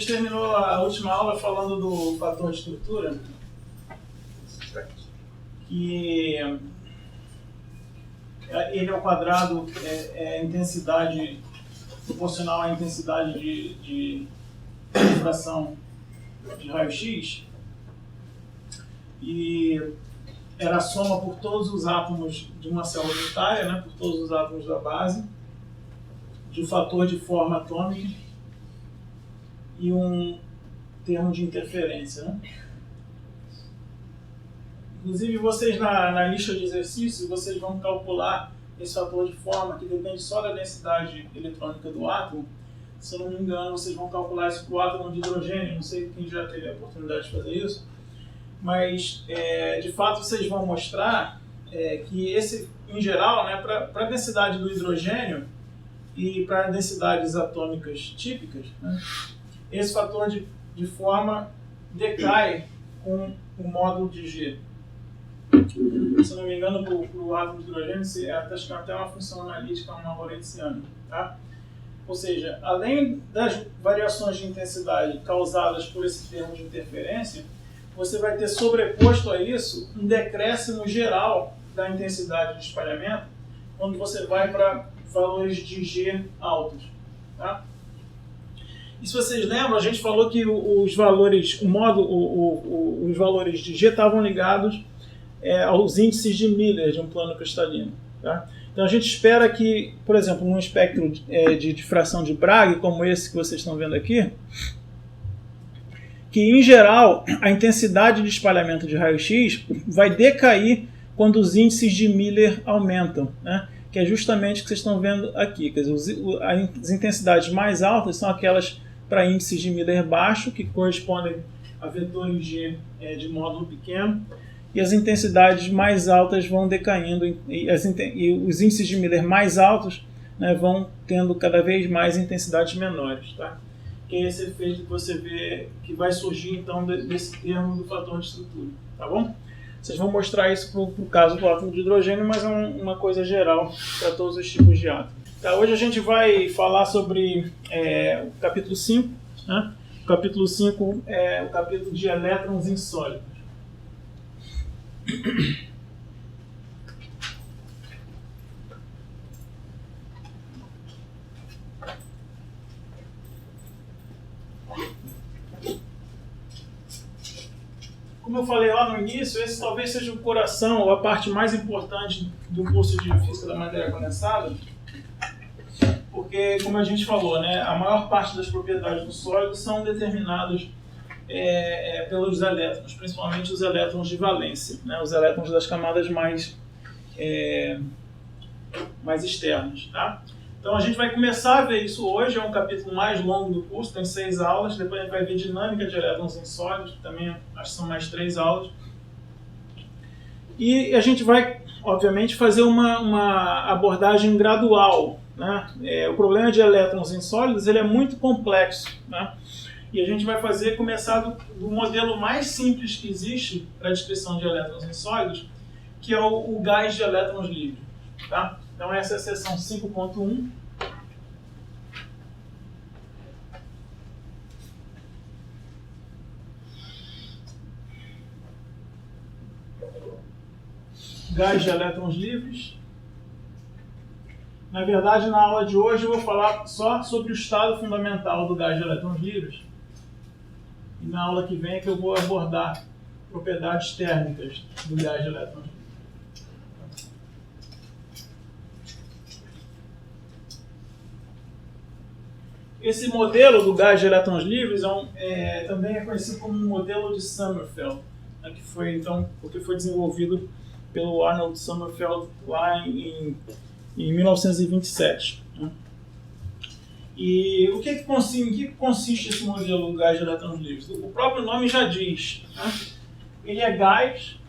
gente terminou a última aula falando do fator de estrutura, que ele ao quadrado é a intensidade proporcional à intensidade de difração de raio-x, e era a soma por todos os átomos de uma célula unitária, né, por todos os átomos da base, de um fator de forma atômica e um termo de interferência, né? Inclusive, vocês na lista de exercícios, vocês vão calcular esse fator de forma, que depende só da densidade eletrônica do átomo. Se eu não me engano, vocês vão calcular isso para o átomo de hidrogênio. Não sei quem já teve a oportunidade de fazer isso. Mas, de fato, vocês vão mostrar que esse, em geral, né, para a densidade do hidrogênio e para densidades atômicas típicas, né, esse fator de forma decai com o módulo de G. Se não me engano, para o átomo de hidrogênio, acho que até uma função analítica, uma lorentziana. Tá? Ou seja, além das variações de intensidade causadas por esse termo de interferência, você vai ter sobreposto a isso um decréscimo geral da intensidade de espalhamento quando você vai para valores de G altos. Tá? E se vocês lembram, a gente falou que os valores, os valores de G estavam ligados aos índices de Miller de um plano cristalino. Tá? Então a gente espera que, por exemplo, num espectro de difração de Bragg, como esse que vocês estão vendo aqui, que em geral a intensidade de espalhamento de raio-x vai decair quando os índices de Miller aumentam, né? Que é justamente o que vocês estão vendo aqui. Quer dizer, as intensidades mais altas são aquelas para índices de Miller baixo, que correspondem a vetores G de módulo pequeno, e as intensidades mais altas vão decaindo, e os índices de Miller mais altos, né, vão tendo cada vez mais intensidades menores. Tá? Que é esse efeito que você vê que vai surgir então desse termo do fator de estrutura. Tá bom? Vocês vão mostrar isso para o caso do átomo de hidrogênio, mas é uma coisa geral para todos os tipos de átomos. Tá, hoje a gente vai falar sobre o capítulo 5. Né? O capítulo 5 é o capítulo de elétrons insólidos. Como eu falei lá no início, esse talvez seja o coração ou a parte mais importante do curso de Física da Matéria Condensada, porque, como a gente falou, né, a maior parte das propriedades do sólido são determinadas pelos elétrons, principalmente os elétrons de valência, né, os elétrons das camadas mais externas. Tá? Então a gente vai começar a ver isso hoje, é um capítulo mais longo do curso, tem 6 aulas, depois a gente vai ver dinâmica de elétrons em sólidos, que também acho que são mais 3 aulas. E a gente vai, obviamente, fazer uma abordagem gradual. Né? O problema de elétrons em sólidos ele é muito complexo. Né? E a gente vai começar do modelo mais simples que existe para a descrição de elétrons em sólidos, que é o gás de elétrons livres. Tá? Então essa é a seção 5.1. Gás de elétrons livres. Na verdade, na aula de hoje eu vou falar só sobre o estado fundamental do gás de elétrons livres. E na aula que vem é que eu vou abordar propriedades térmicas do gás de elétrons livres. Esse modelo do gás de elétrons livres também é conhecido como um modelo de Sommerfeld, né, porque foi desenvolvido pelo Arnold Sommerfeld lá em 1927. Né? E em que consiste esse modelo do gás de elétrons livres? O próprio nome já diz. Né? Ele é gás,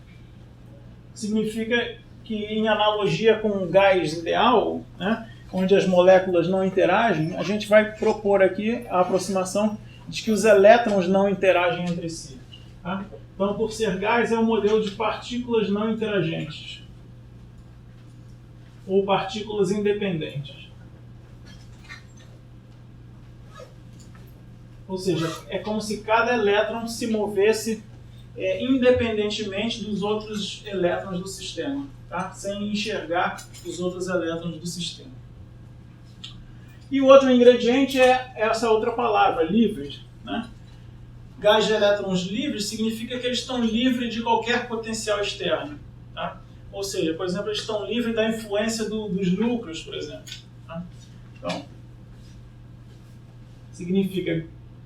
significa que em analogia com o gás ideal, né, onde as moléculas não interagem, a gente vai propor aqui a aproximação de que os elétrons não interagem entre si. Tá? Então, por ser gás, é um modelo de partículas não interagentes, ou partículas independentes. Ou seja, é como se cada elétron se movesse independentemente dos outros elétrons do sistema, tá? Sem enxergar os outros elétrons do sistema. E o outro ingrediente é essa outra palavra, livres, né? Gás de elétrons livres significa que eles estão livres de qualquer potencial externo, tá? Ou seja, por exemplo, eles estão livres da influência dos núcleos, por exemplo. Tá? Então,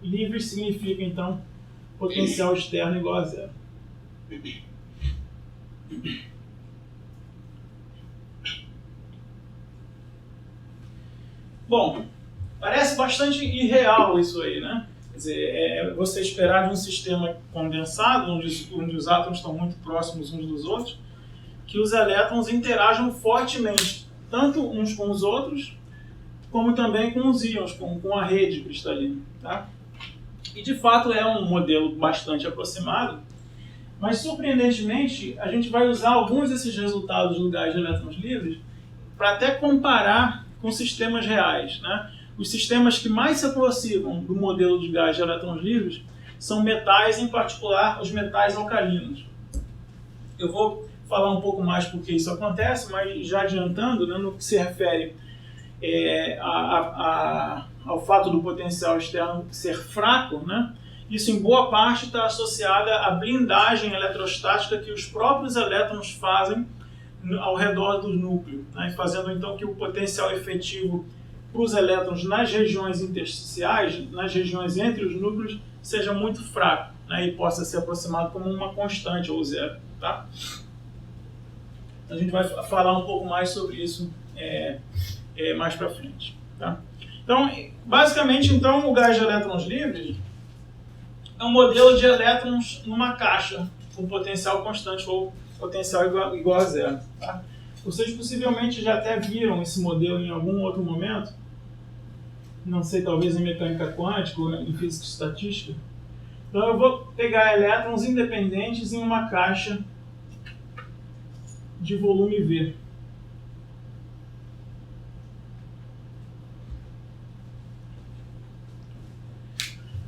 livres significa, então, potencial externo igual a zero. Bom, parece bastante irreal isso aí, né? Quer dizer, você esperar de um sistema condensado, onde os átomos estão muito próximos uns dos outros, que os elétrons interajam fortemente, tanto uns com os outros, como também com os íons, com a rede cristalina. Tá? E de fato é um modelo bastante aproximado, mas surpreendentemente a gente vai usar alguns desses resultados do gás de elétrons livres para até comparar com sistemas reais. Né? Os sistemas que mais se aproximam do modelo de gás de elétrons livres são metais, em particular os metais alcalinos. Eu vou falar um pouco mais porque isso acontece, mas já adiantando, né, no que se refere ao fato do potencial externo ser fraco, né, isso em boa parte está associado à blindagem eletrostática que os próprios elétrons fazem ao redor do núcleo, né, fazendo então que o potencial efetivo para os elétrons nas regiões intersticiais, nas regiões entre os núcleos, seja muito fraco, né, e possa ser aproximado como uma constante ou zero. Tá? A gente vai falar um pouco mais sobre isso mais para frente. Tá? Então, basicamente, então, o gás de elétrons livres é um modelo de elétrons numa caixa com potencial constante ou potencial igual a zero. Tá? Vocês possivelmente já até viram esse modelo em algum outro momento, não sei, talvez em mecânica quântica ou em física estatística. Então eu vou pegar elétrons independentes em uma caixa de volume V.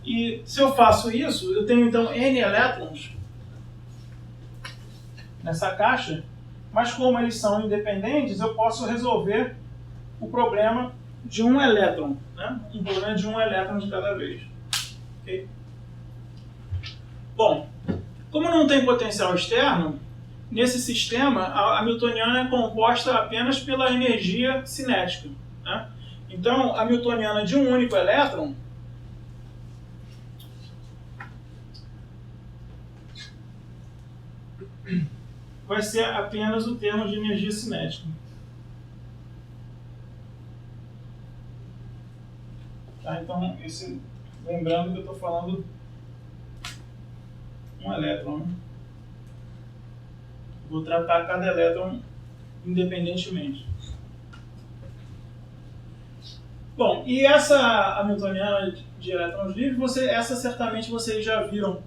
E se eu faço isso, eu tenho então N elétrons nessa caixa, mas como eles são independentes, eu posso resolver o problema de um elétron, né? Um problema de um elétron de cada vez. Okay? Bom, como não tem potencial externo, nesse sistema a hamiltoniana é composta apenas pela energia cinética. Né? Então, a hamiltoniana de um único elétron vai ser apenas o termo de energia cinética. Tá? Então, lembrando que eu estou falando um elétron. Né? Vou tratar cada elétron independentemente. Bom, e essa hamiltoniana de elétrons livres, essa certamente vocês já viram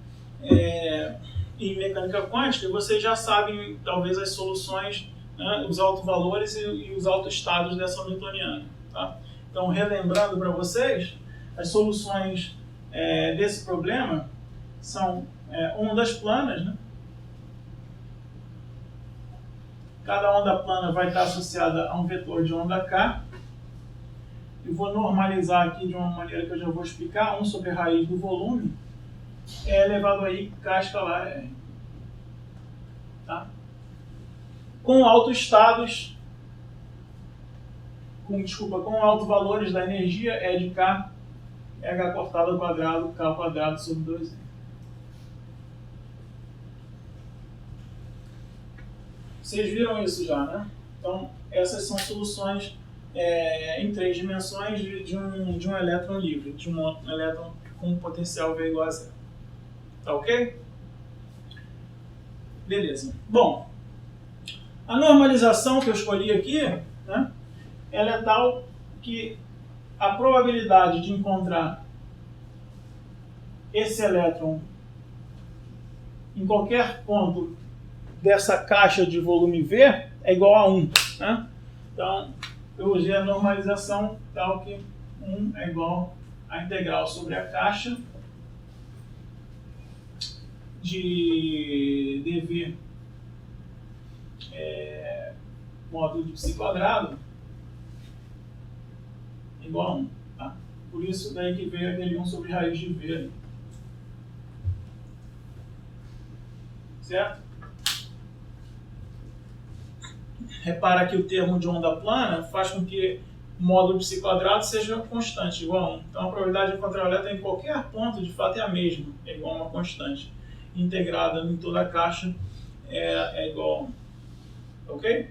em mecânica quântica, vocês já sabem talvez as soluções, né, os autovalores e os autoestados dessa hamiltoniana. Tá? Então, relembrando para vocês, as soluções desse problema são ondas planas. Né? Cada onda plana vai estar associada a um vetor de onda k. Eu vou normalizar aqui de uma maneira que eu já vou explicar. 1 sobre a raiz do volume é elevado a I k escalar R. Tá? Com autoestados, com autovalores da energia, E de K, H cortado ao quadrado, K ao quadrado sobre 2N. Vocês viram isso já, né? Então, essas são soluções em 3 dimensões de um elétron livre, de um elétron com potencial V igual a zero. Tá ok? Beleza. Bom, a normalização que eu escolhi aqui, né, ela é tal que a probabilidade de encontrar esse elétron em qualquer ponto dessa caixa de volume V é igual a 1. Né? Então, eu usei a normalização tal que 1 é igual a integral sobre a caixa de dv módulo de psi quadrado igual a 1. Tá? Por isso daí que veio aquele 1 sobre raiz de v ali. Certo? Repara que o termo de onda plana faz com que o módulo de psi quadrado seja constante, igual a 1. Então a probabilidade de encontrar o elétron em qualquer ponto, de fato, é a mesma, é igual a uma constante. Integrada em toda a caixa é igual a 1. Ok?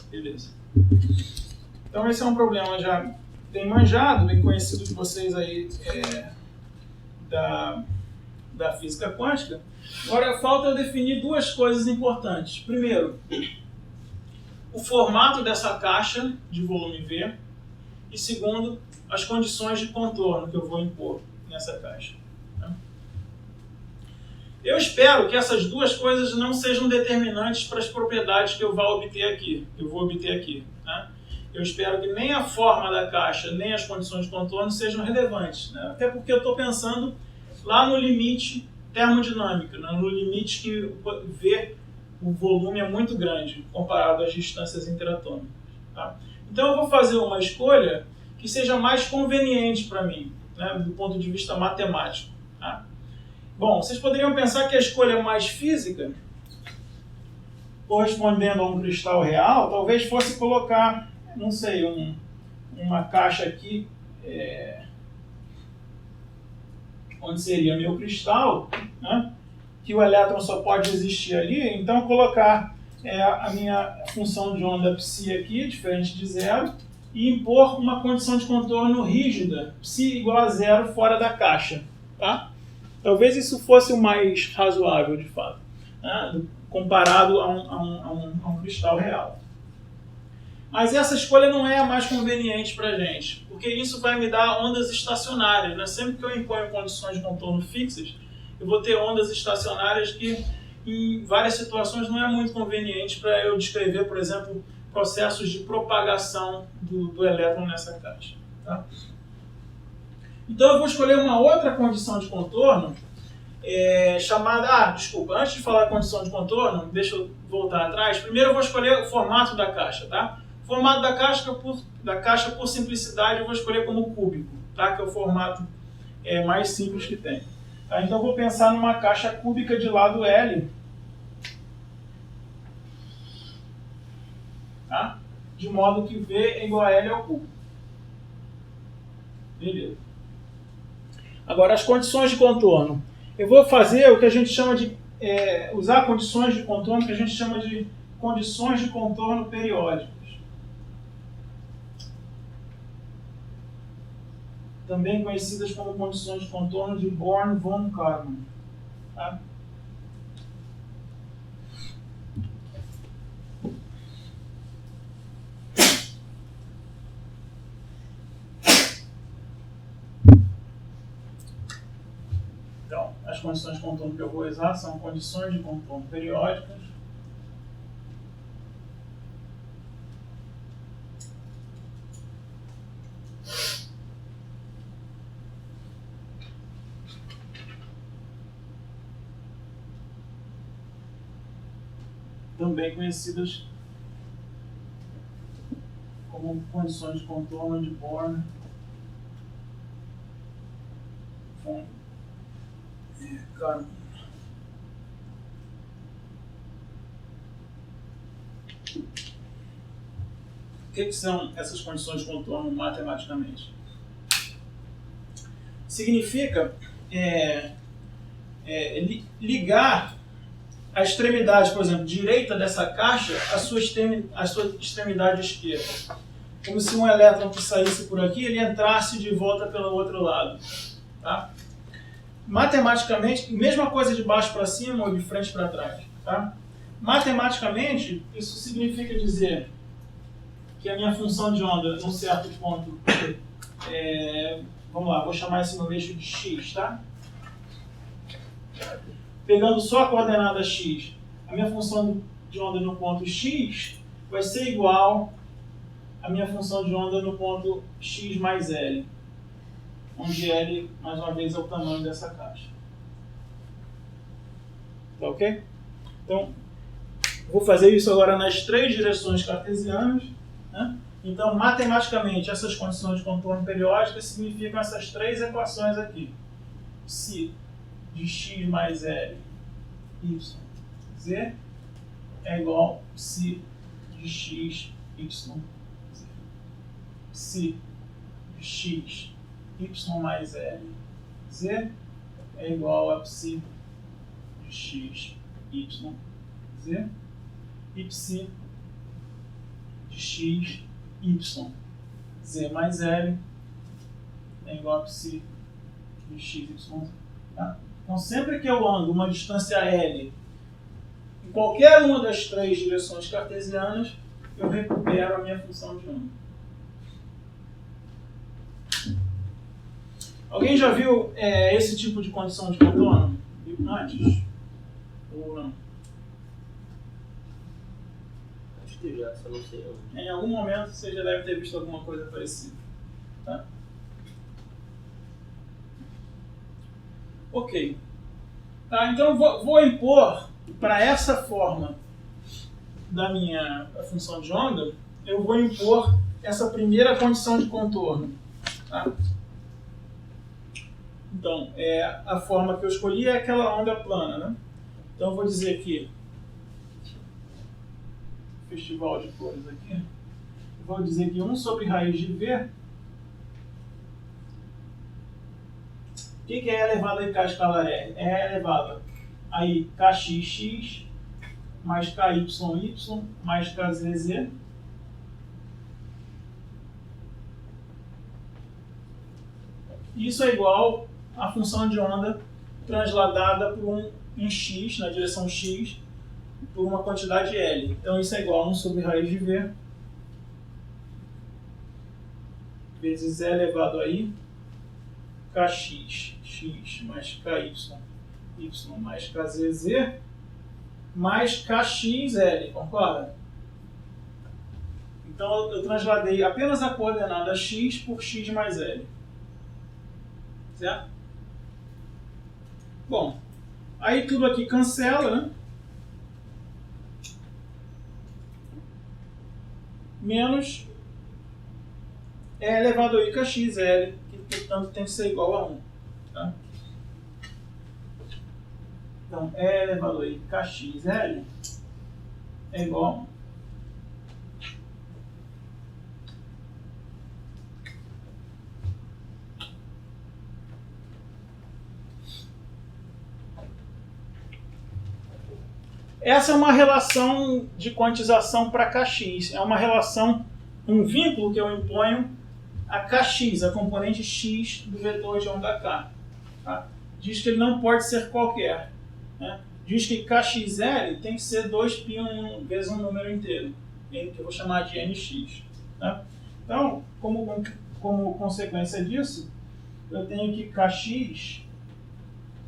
Beleza. Então esse é um problema já bem manjado, bem conhecido de vocês aí da física quântica. Agora falta eu definir duas coisas importantes. Primeiro, o formato dessa caixa de volume V. E segundo, as condições de contorno que eu vou impor nessa caixa. Tá? Eu espero que essas duas coisas não sejam determinantes para as propriedades que eu vou obter aqui. Tá? Eu espero que nem a forma da caixa, nem as condições de contorno sejam relevantes. Né? Até porque eu estou pensando lá no limite termodinâmico, né? No limite que V, o volume é muito grande comparado às distâncias interatômicas. Tá? Então eu vou fazer uma escolha que seja mais conveniente para mim, né? Do ponto de vista matemático. Tá? Bom, vocês poderiam pensar que a escolha mais física, correspondendo a um cristal real, talvez fosse colocar, não sei, uma caixa aqui, onde seria meu cristal, né? Que o elétron só pode existir ali, então colocar a minha função de onda psi aqui, diferente de zero, e impor uma condição de contorno rígida, psi igual a zero, fora da caixa. Tá? Talvez isso fosse o mais razoável, de fato, né? Comparado a um cristal real. Mas essa escolha não é a mais conveniente para a gente, porque isso vai me dar ondas estacionárias. Né? Sempre que eu imponho condições de contorno fixas, eu vou ter ondas estacionárias que, em várias situações, não é muito conveniente para eu descrever, por exemplo, processos de propagação do elétron nessa caixa. Tá? Então eu vou escolher uma outra condição de contorno, chamada... antes de falar condição de contorno, deixa eu voltar atrás. Primeiro eu vou escolher o formato da caixa. Tá? O formato da caixa, por simplicidade, eu vou escolher como cúbico, tá? Que é o formato mais simples que tem. Tá? Então eu vou pensar numa caixa cúbica de lado L, tá? De modo que V é igual a L ao cubo. Beleza. Agora as condições de contorno. Eu vou fazer o que a gente chama de... usar condições de contorno que a gente chama de condições de contorno periódicas. Também conhecidas como condições de contorno de Born-von Karman. Tá? Então, as condições de contorno que eu vou usar são condições de contorno periódicas. Também conhecidas como condições de contorno de Born von Karman. O que são essas condições de contorno matematicamente? Significa ligar a extremidade, por exemplo, direita dessa caixa à sua extremidade esquerda. Como se um elétron que saísse por aqui, ele entrasse de volta pelo outro lado. Tá? Matematicamente, mesma coisa de baixo para cima ou de frente para trás. Tá? Matematicamente, isso significa dizer que a minha função de onda, num certo ponto, vamos lá, vou chamar esse meu eixo de x, tá? Pegando só a coordenada x, a minha função de onda no ponto x vai ser igual à minha função de onda no ponto x mais L. onde L, mais uma vez, é o tamanho dessa caixa. Tá ok? Então, vou fazer isso agora nas 3 direções cartesianas, né? Então, matematicamente, essas condições de contorno periódicas significam essas 3 equações aqui. Psi de x mais L, y, z é igual a psi de x, y, z. Psi de x, y mais L, z é igual a psi de x, y, z. E psi de x, y, z mais L é igual a psi de x, y, z. Tá? Então, sempre que eu ando uma distância L em qualquer uma das 3 direções cartesianas, eu recupero a minha função de onda. Alguém já viu esse tipo de condição de contorno antes? Ou não? Acho que já, só não sei onde. Em algum momento você já deve ter visto alguma coisa parecida. Tá? Ok. Tá, então vou impor para essa forma da minha função de onda, eu vou impor essa primeira condição de contorno. Tá? Então, a forma que eu escolhi é aquela onda plana, né? Então eu vou dizer aqui, festival de cores aqui, eu vou dizer que 1 sobre raiz de V, o que é elevado a k escalar R? É elevado a kxx mais kyy mais kzz isso é igual à função de onda transladada em x, na direção x, por uma quantidade L. Então isso é igual a 1 sobre raiz de V vezes E elevado a I kx, x mais ky, y mais kzz mais kxl, concorda? Então eu transladei apenas a coordenada x por x mais l. Certo? Bom, aí tudo aqui cancela, né? Menos E elevado a I kxl, que portanto tem que ser igual a 1. Tá? Então, E elevado a I kxl é igual a 1. Essa é uma relação de quantização para Kx. É uma relação, um vínculo que eu imponho a Kx, a componente x do vetor de onda K. Tá? Diz que ele não pode ser qualquer. Né? Diz que Kxl tem que ser 2π vezes um número inteiro, que eu vou chamar de nx. Tá? Então, como consequência disso, eu tenho que Kx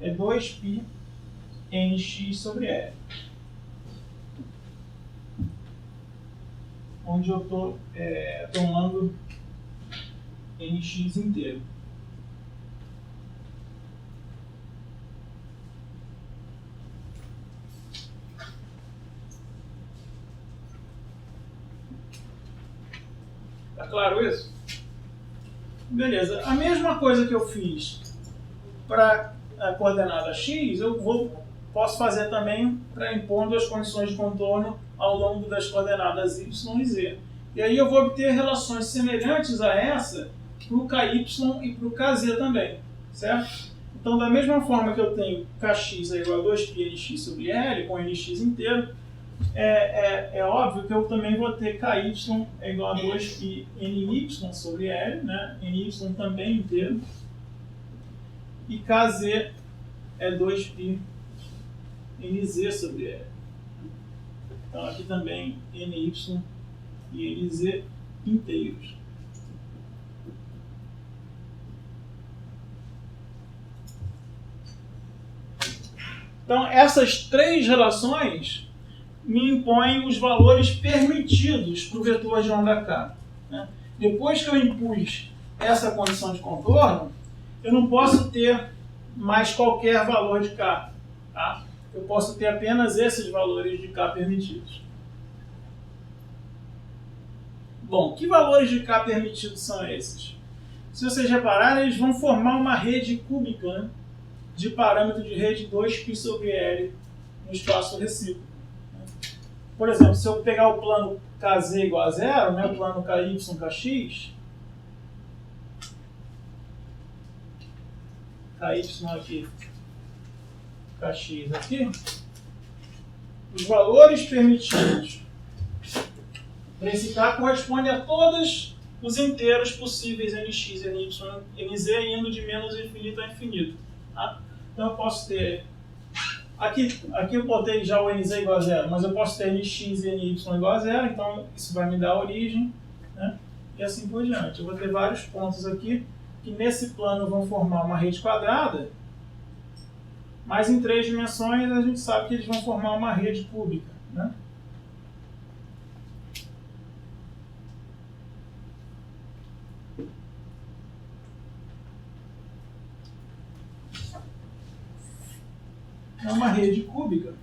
é 2π nx sobre L. Onde eu estou tomando nx inteiro. Tá claro isso? Beleza. A mesma coisa que eu fiz para a coordenada x, posso fazer também para impondo as condições de contorno ao longo das coordenadas y e z. E aí eu vou obter relações semelhantes a essa para o ky e para o kz também, certo? Então, da mesma forma que eu tenho kx é igual a 2π nx sobre L, com nx inteiro, é óbvio que eu também vou ter ky é igual a 2π ny sobre L, né? Ny também inteiro, e kz é 2π nz sobre L. Então aqui também ny e nz inteiros. Então essas 3 relações me impõem os valores permitidos para o vetor de onda K. Né? Depois que eu impus essa condição de contorno, eu não posso ter mais qualquer valor de K. Tá? Eu posso ter apenas esses valores de K permitidos. Bom, que valores de K permitidos são esses? Se vocês repararem, eles vão formar uma rede cúbica, né, de parâmetro de rede 2π sobre L no espaço recíproco. Por exemplo, se eu pegar o plano Kz igual a zero, né, o plano Ky, Kx, Ky aqui, Kx aqui, os valores permitidos para esse K correspondem a todos os inteiros possíveis nx, ny, nz, indo de menos infinito a infinito. Tá? Então eu posso ter... Aqui eu botei já o nz igual a zero, mas eu posso ter nx e ny igual a zero, então isso vai me dar a origem, né? E assim por diante. Eu vou ter vários pontos aqui que nesse plano vão formar uma rede quadrada, mas em 3 dimensões a gente sabe que eles vão formar uma rede cúbica. Né? É uma rede cúbica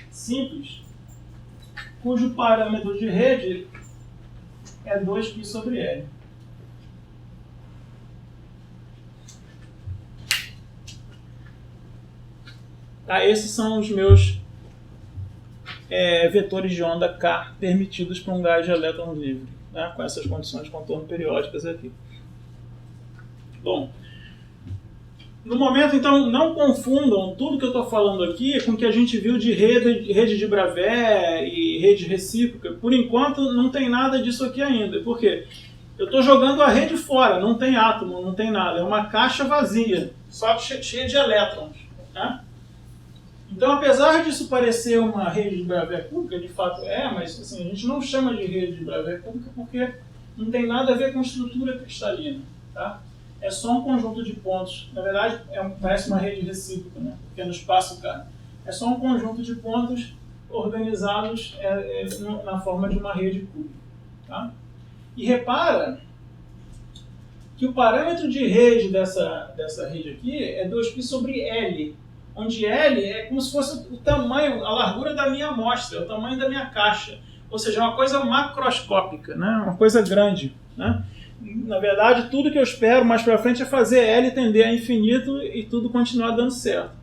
simples, cujo parâmetro de rede é 2π sobre L. Tá, esses são os meus vetores de onda K permitidos para um gás de elétrons livre, né, com essas condições de contorno periódicas aqui. Bom, no momento, então, não confundam tudo que eu estou falando aqui com o que a gente viu de rede de Bravais e rede recíproca. Por enquanto, não tem nada disso aqui ainda. Por quê? Eu estou jogando a rede fora, não tem átomo, não tem nada. É uma caixa vazia, só cheia de elétrons. Tá? Então, apesar disso parecer uma rede de Bravais cúbica, de fato mas assim, a gente não chama de rede de Bravais cúbica porque não tem nada a ver com estrutura cristalina. Tá? É só um conjunto de pontos. Na verdade, parece uma rede recíproca, né? Porque é no espaço K. É só um conjunto de pontos organizados na forma de uma rede cúbica. Tá? E repara que o parâmetro de rede dessa rede aqui é 2π sobre L, onde L é como se fosse o tamanho, a largura da minha amostra, o tamanho da minha caixa. Ou seja, é uma coisa macroscópica, né? Uma coisa grande. Né? Na verdade, tudo que eu espero mais para frente é fazer L tender a infinito e tudo continuar dando certo.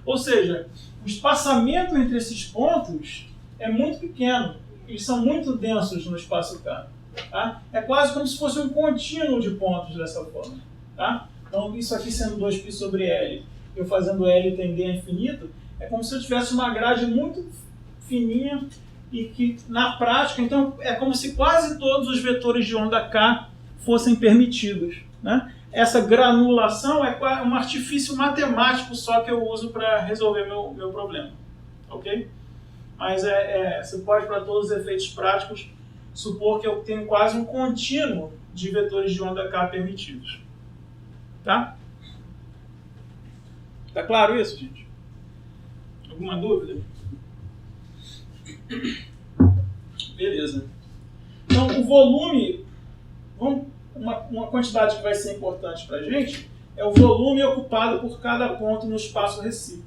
Ou seja, o espaçamento entre esses pontos é muito pequeno. Eles são muito densos no espaço K. Tá? É quase como se fosse um contínuo de pontos dessa forma. Tá? Então, isso aqui sendo 2π sobre L, eu fazendo L tender a infinito, é como se eu tivesse uma grade muito fininha e que, na prática, então, é como se quase todos os vetores de onda K fossem permitidos. Né? Essa granulação é um artifício matemático só que eu uso para resolver meu problema. Ok? Mas você pode, para todos os efeitos práticos, supor que eu tenho quase um contínuo de vetores de onda K permitidos. Tá? Tá claro isso, gente? Alguma dúvida? Beleza. Então, o volume... Uma quantidade que vai ser importante para a gente é o volume ocupado por cada ponto no espaço recíproco.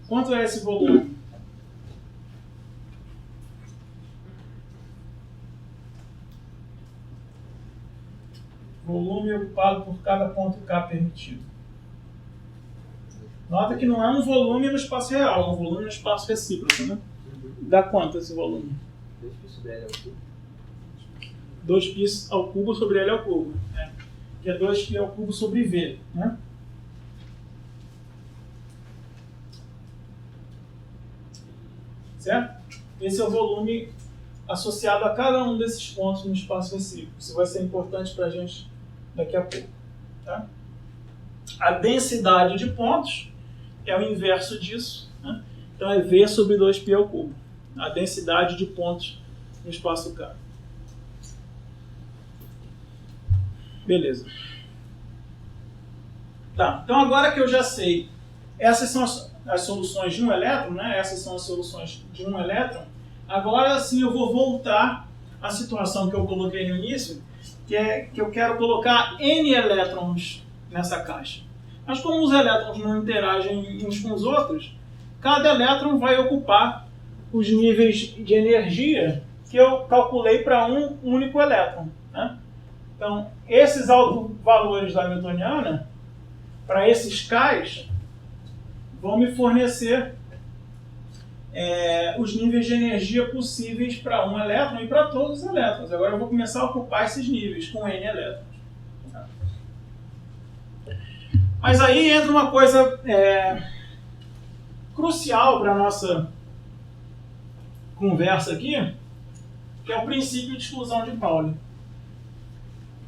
Quanto é esse volume? Volume ocupado por cada ponto K permitido. Nota que não é um volume no espaço real, é um volume no espaço recíproco. Né? Dá quanto esse volume? 2π sobre L ao cubo. 2π ao cubo sobre L ao cubo. Né? Que é 2π ao cubo sobre V. Né? Certo? Esse é o volume associado a cada um desses pontos no espaço recíproco. Isso vai ser importante para a gente daqui a pouco. Tá? A densidade de pontos é o inverso disso. Né? Então é V sobre 2π ao cubo. A densidade de pontos no espaço K. Beleza. Tá, então agora que eu já sei, essas são as soluções de um elétron, né? Essas são as soluções de um elétron. Agora sim eu vou voltar à situação que eu coloquei no início, que eu quero colocar N elétrons nessa caixa. Mas como os elétrons não interagem uns com os outros, cada elétron vai ocupar os níveis de energia que eu calculei para um único elétron, né? Então, esses valores da hamiltoniana, para esses Ks, vão me fornecer os níveis de energia possíveis para um elétron e para todos os elétrons. Agora eu vou começar a ocupar esses níveis com N elétrons. Mas aí entra uma coisa crucial para a nossa conversa aqui, que é o princípio de exclusão de Pauli.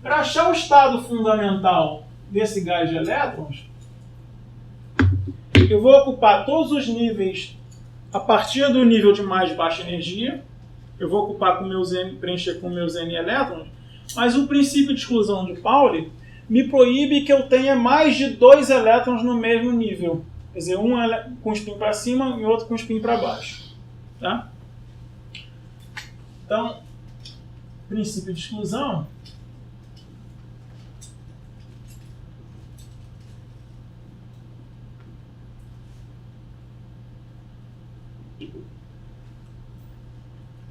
Para achar o estado fundamental desse gás de elétrons, eu vou ocupar todos os níveis a partir do nível de mais baixa energia. Eu vou ocupar preencher com meus N elétrons, mas o princípio de exclusão de Pauli me proíbe que eu tenha mais de 2 elétrons no mesmo nível. Quer dizer, um com spin para cima e outro com spin para baixo. Tá? Então, princípio de exclusão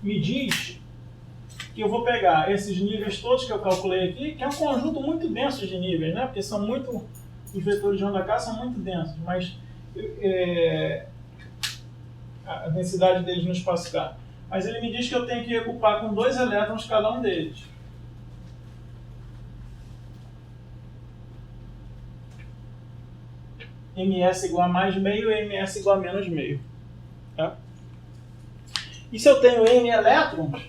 me diz que eu vou pegar esses níveis todos que eu calculei aqui, que é um conjunto muito denso de níveis, né? Porque são muito, os vetores de onda K são muito densos, mas a densidade deles no espaço K. Mas ele me diz que eu tenho que ocupar com 2 elétrons cada um deles. ms igual a mais meio e ms igual a menos meio. Tá? E se eu tenho N elétrons,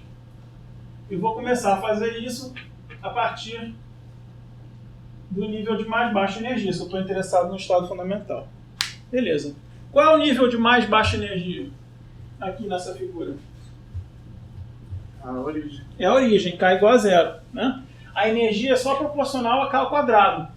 eu vou começar a fazer isso a partir do nível de mais baixa energia, se eu estou interessado no estado fundamental. Beleza. Qual é o nível de mais baixa energia aqui nessa figura? A origem. É a origem, K igual a zero. Né? A energia é só proporcional a K ao quadrado.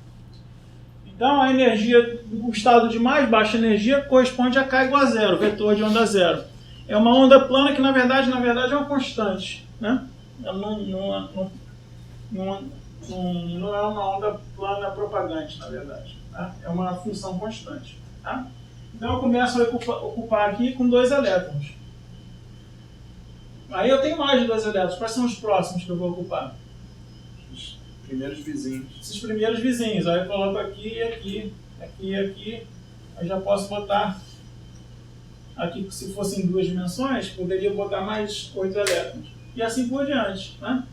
Então, a energia, o estado de mais baixa energia corresponde a K igual a zero, vetor de onda zero. É uma onda plana que, na verdade é uma constante. Né? Ela não é uma onda plana propagante, na verdade. Tá? É uma função constante. Tá? Então, eu começo a ocupar aqui com 2 elétrons. Aí eu tenho mais de 2 elétrons. Quais são os próximos que eu vou ocupar? Os primeiros vizinhos. Esses primeiros vizinhos. Aí eu coloco aqui, aqui, aqui e aqui. Aí já posso botar aqui, se fossem 2 dimensões, poderia botar mais 8 elétrons. E assim por diante. Né?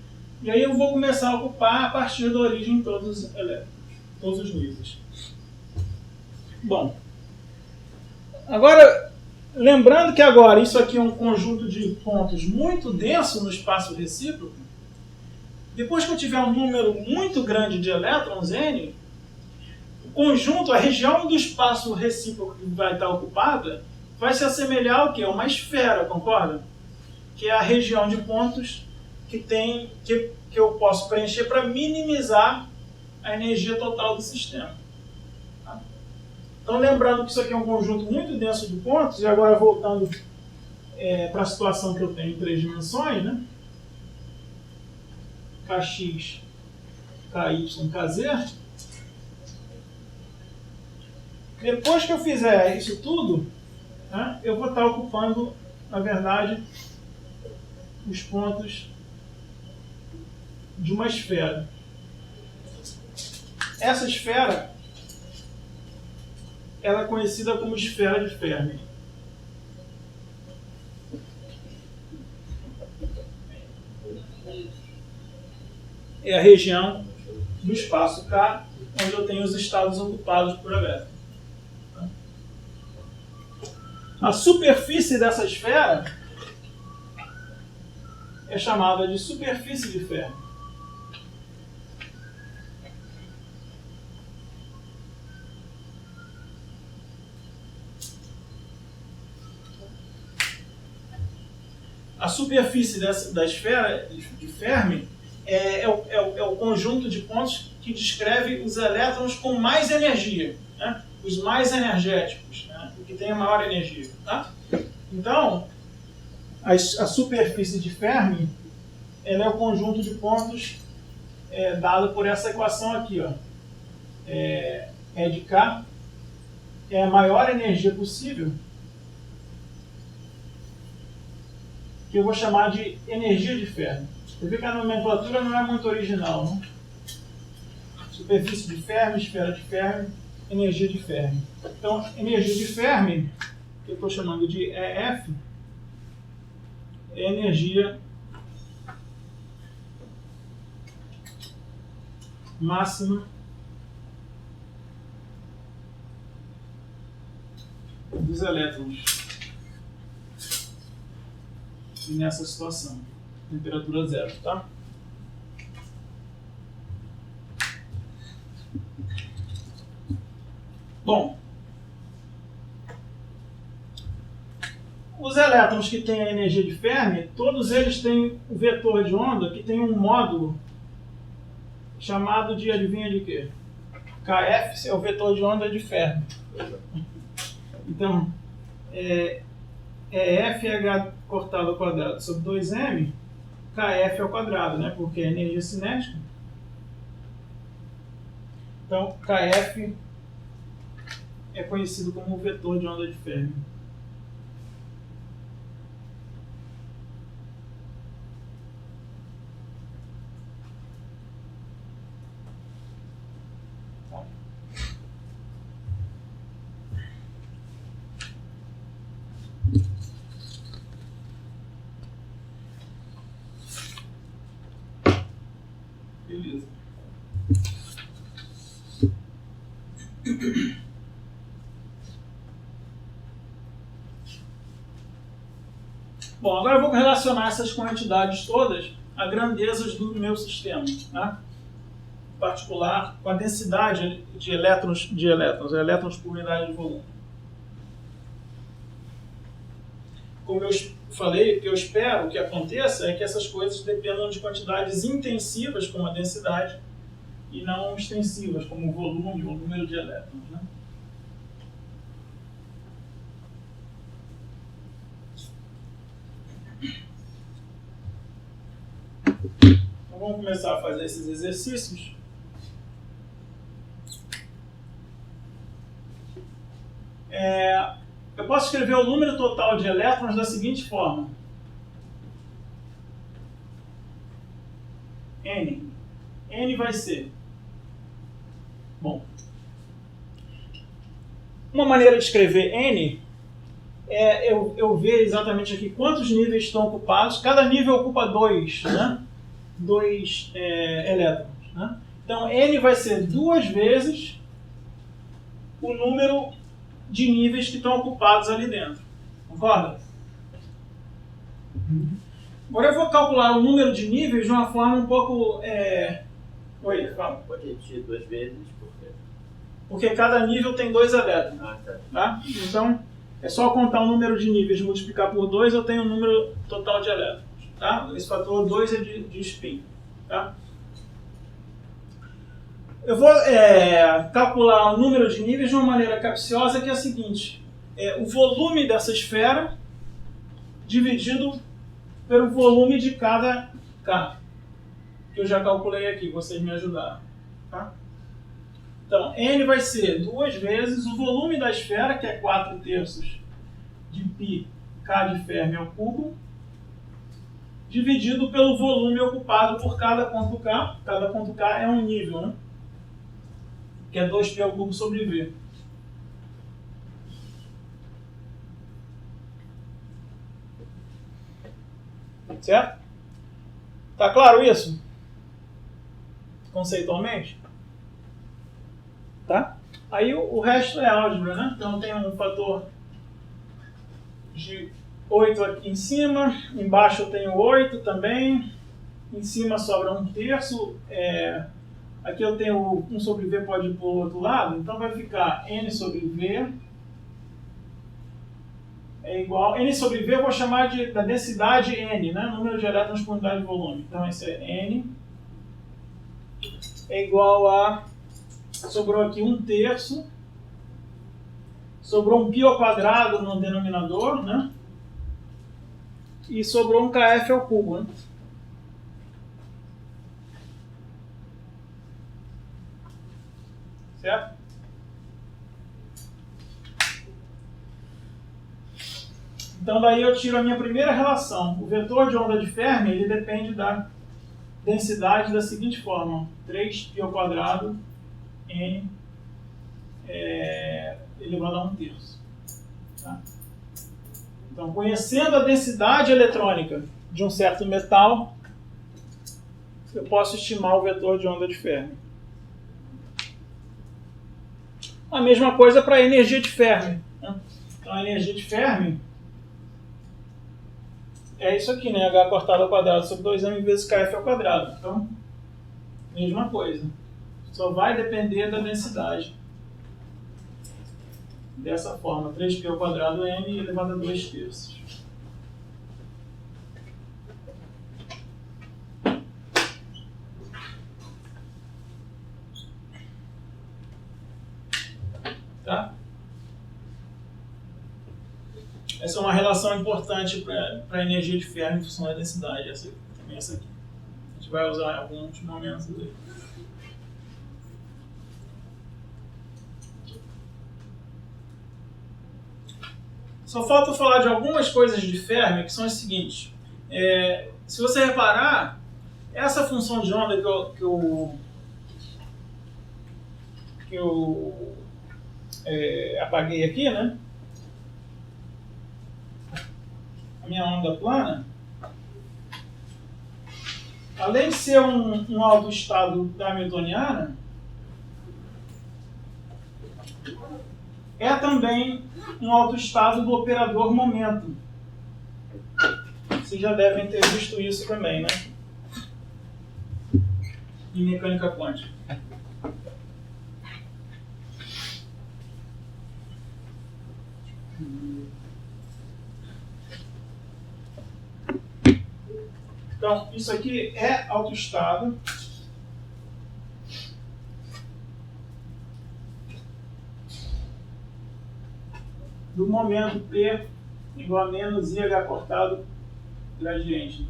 E aí eu vou começar a ocupar a partir da origem todos os elétrons. Todos os níveis. Bom. Agora, lembrando que agora isso aqui é um conjunto de pontos muito denso no espaço recíproco, depois que eu tiver um número muito grande de elétrons, N, o conjunto, a região do espaço recíproco que vai estar ocupada, vai se assemelhar ao quê? A uma esfera, concorda? Que é a região de pontos que eu posso preencher para minimizar a energia total do sistema. Tá? Então, lembrando que isso aqui é um conjunto muito denso de pontos, e agora voltando para a situação que eu tenho em 3 dimensões, né? Kx, Ky, Kz. Depois que eu fizer isso tudo, né, eu vou estar ocupando, na verdade, os pontos de uma esfera. Essa esfera ela é conhecida como esfera de Fermi. É a região do espaço K onde eu tenho os estados ocupados por elétrons. A superfície dessa esfera é chamada de superfície de Fermi. A superfície da esfera de Fermi é o conjunto de pontos que descreve os elétrons com mais energia, né? Os mais energéticos, né? O que tem a maior energia. Tá? Então, a superfície de Fermi ela é o conjunto de pontos dado por essa equação aqui, ó. E de K é a maior energia possível, que eu vou chamar de energia de Fermi. Você vê que a nomenclatura não é muito original, né? Superfície de Fermi, esfera de Fermi, energia de Fermi. Então, energia de Fermi, que eu estou chamando de EF, é energia máxima dos elétrons. E nessa situação, temperatura zero, tá? Bom, os elétrons que têm a energia de Fermi, todos eles têm um vetor de onda que tem um módulo chamado de, adivinha de quê? KF é o vetor de onda de Fermi. Então, FH cortado ao quadrado sobre 2m, KF ao quadrado, né? Porque é energia cinética. Então, KF é conhecido como o vetor de onda de Fermi. Beleza. Bom, agora eu vou relacionar essas quantidades todas a grandezas do meu sistema, né? Em particular com a densidade de elétrons por unidade de volume. Como eu falei, o que eu espero que aconteça é que essas coisas dependam de quantidades intensivas, como a densidade, e não extensivas, como o volume ou o número de elétrons, né? Então vamos começar a fazer esses exercícios. Eu posso escrever o número total de elétrons da seguinte forma. N. N vai ser... Bom, uma maneira de escrever N é eu ver exatamente aqui quantos níveis estão ocupados. Cada nível ocupa 2, né? 2 elétrons, né? Então, N vai ser 2 vezes o número de níveis que estão ocupados ali dentro. Concorda? Agora eu vou calcular o número de níveis de uma forma um pouco... Oi, fala. Pode repetir 2 vezes, por quê? Porque cada nível tem 2 elétrons. Ah, tá. Tá? Então, é só contar o número de níveis, multiplicar por 2, eu tenho o número total de elétrons. Tá? Esse fator 2 é de spin. Tá? Eu vou calcular o número de níveis de uma maneira capciosa, que é a seguinte. O volume dessa esfera dividido pelo volume de cada K, que eu já calculei aqui, vocês me ajudaram. Tá? Então, N vai ser 2 vezes o volume da esfera, que é 4/3 de π K de Fermi ao cubo, dividido pelo volume ocupado por cada ponto K. Cada ponto K é um nível, né? Que é 2π ao cubo sobre V. Certo? Tá claro isso? Conceitualmente? Tá? Aí o resto é álgebra, né? Então tem um fator de 8 aqui em cima, embaixo eu tenho 8 também, em cima sobra 1/3, aqui eu tenho 1 sobre V, pode ir para o outro lado, então vai ficar N sobre V é igual... N sobre V eu vou chamar da densidade N, né? Número de elétrons por unidade de volume. Então esse é N é igual a... Sobrou aqui 1/3, sobrou um π ao quadrado no denominador, né? E sobrou um KF ao cubo, né? certo? Então daí eu tiro a minha primeira relação. O vetor de onda de Fermi, ele depende da densidade da seguinte forma: 3π ao quadrado n elevado a 1/3. Tá? Então, conhecendo a densidade eletrônica de um certo metal, eu posso estimar o vetor de onda de Fermi. A mesma coisa para a energia de Fermi, né? Então, a energia de Fermi é isso aqui, né? H cortado ao quadrado sobre 2m vezes kF ao quadrado. Então, mesma coisa. Só vai depender da densidade. Dessa forma, 3π ao quadrado n elevado a 2/3. Tá? Essa é uma relação importante para a energia de Fermi em função da densidade. Essa aqui. A gente vai usar em alguns momentos aí. Só falta falar de algumas coisas de Fermi, que são as seguintes. Se você reparar, essa função de onda que eu apaguei aqui, né? A minha onda plana, além de ser um autoestado da hamiltoniana, é também um autoestado do operador momento. Vocês já devem ter visto isso também, né? Em mecânica quântica. Então, isso aqui é autoestado do momento P igual a menos IH cortado gradiente.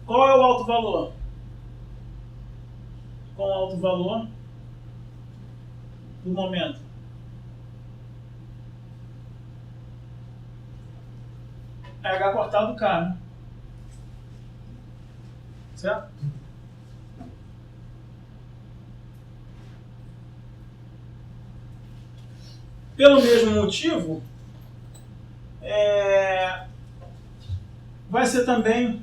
Qual é o alto valor? Qual é o alto valor do momento? H cortado K, né? Certo? Pelo mesmo motivo, vai ser também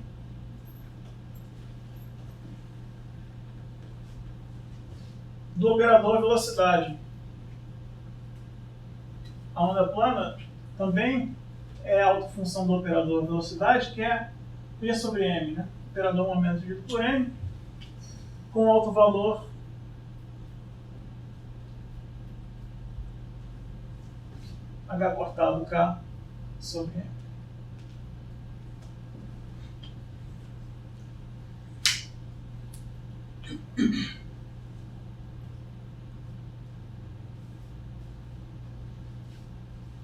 do operador velocidade. A onda plana também é a autofunção do operador velocidade, que é P sobre M, né? Operador momento dividido por M, com alto valor H cortado K sobre M.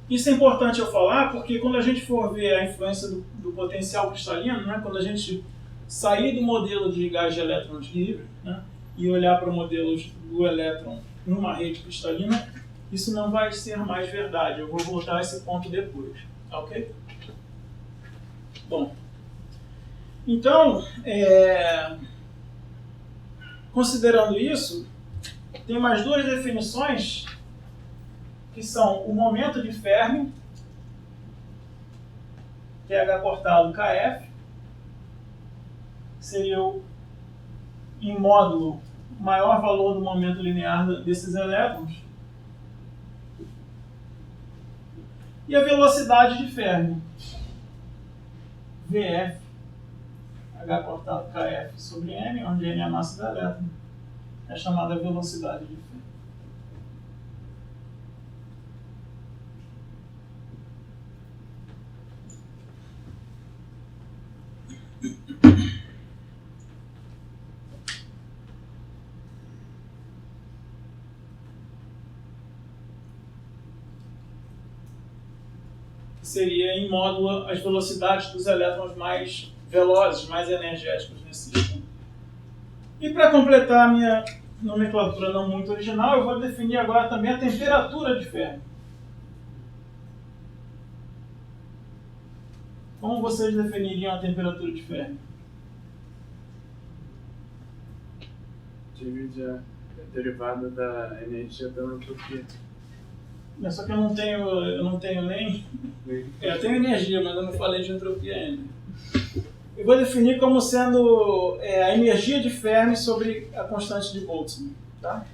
Isso é importante eu falar porque quando a gente for ver a influência do potencial cristalino, né, quando a gente sair do modelo de gás de elétrons livre, né, e olhar para modelos do elétron numa rede cristalina, isso não vai ser mais verdade. Eu vou voltar a esse ponto depois. Ok? Bom, então, considerando isso, tem mais duas definições que são o momento de Fermi, que é H cortado KF, que seria em módulo o maior valor do momento linear desses elétrons, e a velocidade de Fermi, VF, H cortado KF sobre M, onde M é a massa do elétron, é chamada velocidade de Fermi. Seria em módulo as velocidades dos elétrons mais velozes, mais energéticos nesse sistema. E para completar a minha nomenclatura não muito original, eu vou definir agora também a temperatura de Fermi. Como vocês definiriam a temperatura de Fermi? Divide a derivada da energia pela entropia. Só que eu não tenho nem... Eu tenho energia, mas eu não falei de entropia ainda. Eu vou definir como sendo a energia de Fermi sobre a constante de Boltzmann. Tá?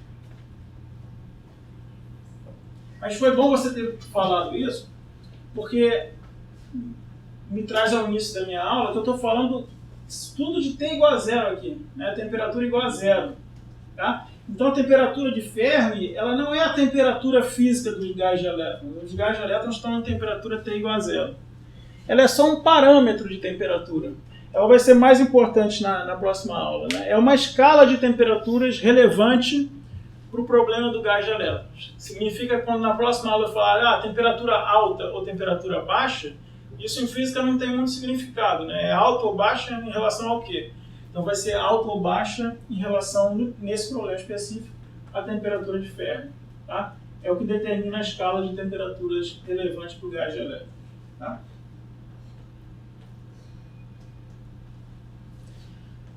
Mas foi bom você ter falado isso, porque me traz ao início da minha aula que eu estou falando tudo de T igual a zero aqui, né? Temperatura igual a zero. Tá? Então a temperatura de Fermi, ela não é a temperatura física dos gás de elétrons. Os gás de elétrons estão em temperatura T igual a zero. Ela é só um parâmetro de temperatura. Ela vai ser mais importante na próxima aula. Né? É uma escala de temperaturas relevante para o problema do gás de elétrons. Significa que quando na próxima aula eu falar temperatura alta ou temperatura baixa, isso em física não tem muito significado. Né? É alta ou baixa em relação ao quê? Então vai ser alta ou baixa em relação, nesse problema específico, à temperatura de Fermi. Tá? É o que determina a escala de temperaturas relevante para o gás de elétrons. Tá?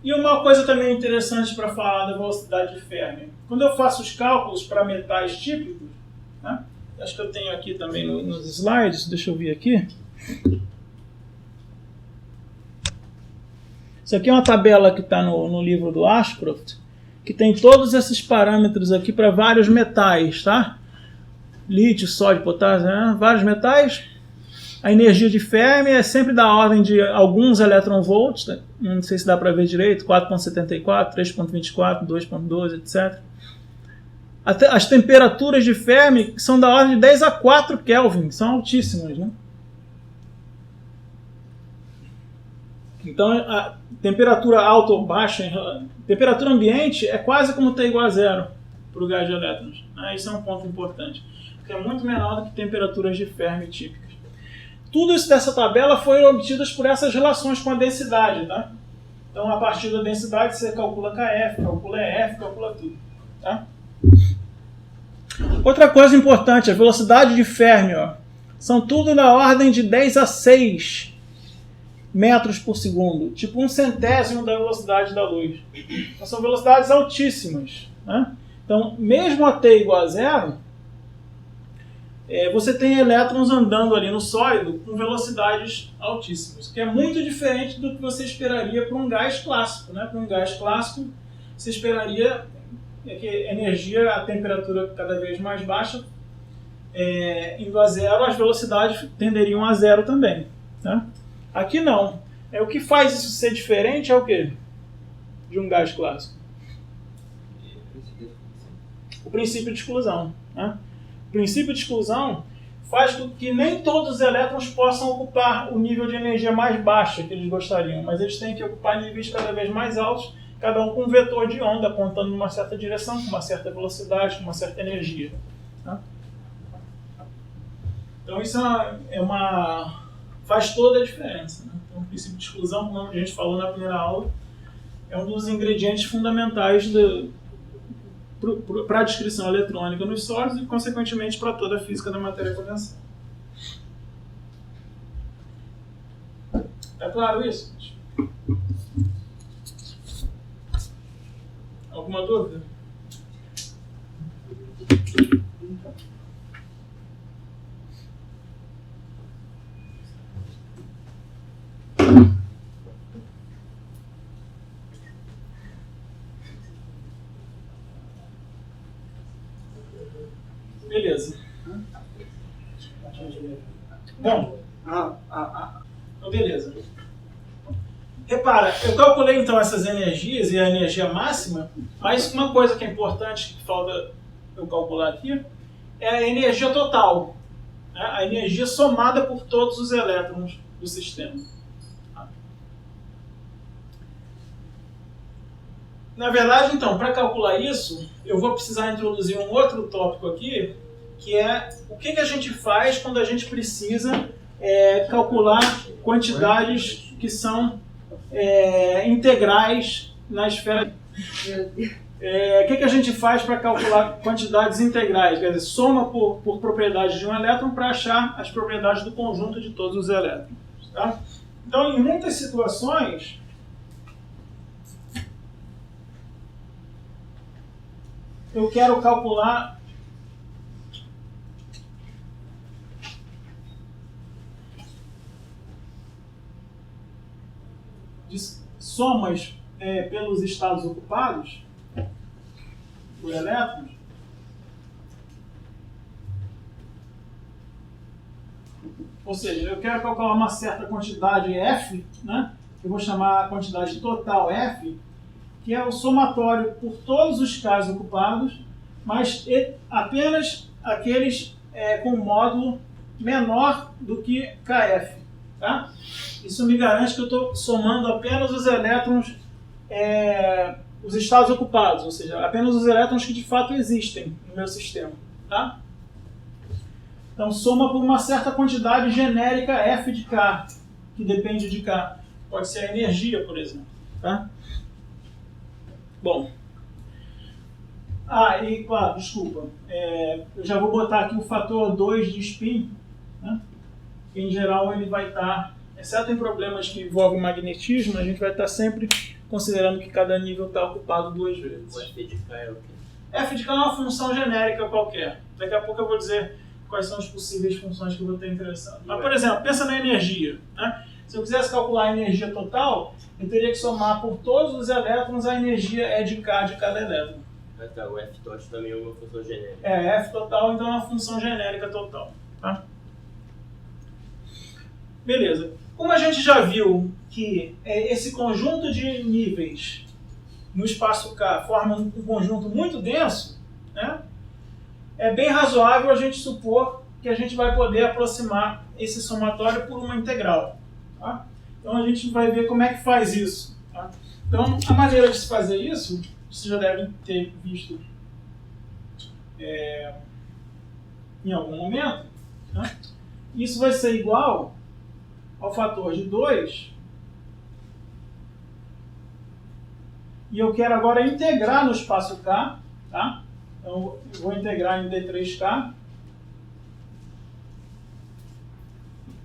E uma coisa também interessante para falar da velocidade de Fermi. Quando eu faço os cálculos para metais típicos, né? Acho que eu tenho aqui também nos slides, deixa eu ver aqui. Isso aqui é uma tabela que está no livro do Ashcroft, que tem todos esses parâmetros aqui para vários metais, tá? Lítio, sódio, potássio, né? Vários metais. A energia de Fermi é sempre da ordem de alguns eletronvolts, né? Não sei se dá para ver direito, 4.74, 3.24, 2.12, etc. As temperaturas de Fermi são da ordem de 10 a 4 Kelvin, são altíssimas, né? Então, a temperatura alta ou baixa, temperatura ambiente é quase como T igual a zero para o gás de elétrons. Isso é um ponto importante, porque é muito menor do que temperaturas de Fermi típicas. Tudo isso dessa tabela foi obtido por essas relações com a densidade. Tá? Então, a partir da densidade, você calcula KF, calcula EF, calcula tudo. Tá? Outra coisa importante, a velocidade de Fermi. São tudo na ordem de 10 a 6 metros por segundo, tipo 1/100º da velocidade da luz. Então, são velocidades altíssimas. Né? Então, mesmo a T igual a zero, você tem elétrons andando ali no sólido com velocidades altíssimas, que é muito diferente do que você esperaria para um gás clássico. Né? Para um gás clássico, você esperaria que a energia, a temperatura cada vez mais baixa, indo a zero, as velocidades tenderiam a zero também. Tá? Aqui não. O que faz isso ser diferente é o quê? De um gás clássico? O princípio de exclusão. Né? O princípio de exclusão faz com que nem todos os elétrons possam ocupar o nível de energia mais baixa que eles gostariam, mas eles têm que ocupar níveis cada vez mais altos, cada um com um vetor de onda apontando numa certa direção, com uma certa velocidade, com uma certa energia. Tá? Então isso faz toda a diferença. Né? Então, o princípio de exclusão, como a gente falou na primeira aula, é um dos ingredientes fundamentais para a descrição eletrônica nos sólidos e, consequentemente, para toda a física da matéria condensada. Está claro isso? Alguma dúvida? Beleza. Bom, então beleza. Repara, eu calculei então essas energias e a energia máxima, mas uma coisa que é importante, que falta eu calcular aqui, é a energia total. Né? A energia somada por todos os elétrons do sistema. Na verdade, então, para calcular isso, eu vou precisar introduzir um outro tópico aqui, que é o que a gente faz quando a gente precisa calcular quantidades que são integrais na esfera. Meu Deus. O que a gente faz para calcular quantidades integrais? Quer dizer, soma por propriedades de um elétron para achar as propriedades do conjunto de todos os elétrons. Tá? Então, em muitas situações, eu quero calcular somas pelos estados ocupados por elétrons. Ou seja, eu quero calcular uma certa quantidade F, né? Eu vou chamar a quantidade total F, que é o somatório por todos os casos ocupados, mas apenas aqueles com módulo menor do que KF. Tá? Isso me garante que eu estou somando apenas os elétrons, os estados ocupados, ou seja, apenas os elétrons que de fato existem no meu sistema. Tá? Então, soma por uma certa quantidade genérica F de K, que depende de K. Pode ser a energia, por exemplo. Tá? Bom. E claro, desculpa. Eu já vou botar aqui o fator 2 de spin, né? Que em geral ele vai estar, exceto em problemas que envolvem magnetismo, a gente vai estar sempre considerando que cada nível está ocupado 2 vezes. O F de K é o quê? F de K é uma função genérica qualquer. Daqui a pouco eu vou dizer quais são as possíveis funções que eu vou ter interessado. Mas, por exemplo, pensa na energia. Né? Se eu quisesse calcular a energia total, eu teria que somar por todos os elétrons a energia de K de cada elétron. Tá, o F tot também é uma função genérica. F total, então é uma função genérica total. Tá? Beleza. Como a gente já viu que esse conjunto de níveis no espaço K forma um conjunto muito denso, né? É bem razoável a gente supor que a gente vai poder aproximar esse somatório por uma integral. Tá? Então a gente vai ver como é que faz isso. Tá? Então a maneira de se fazer isso, vocês já devem ter visto em algum momento. Né? Isso vai ser igual ao fator de 2. E eu quero agora integrar no espaço K. Tá? Então, eu vou integrar em D3K.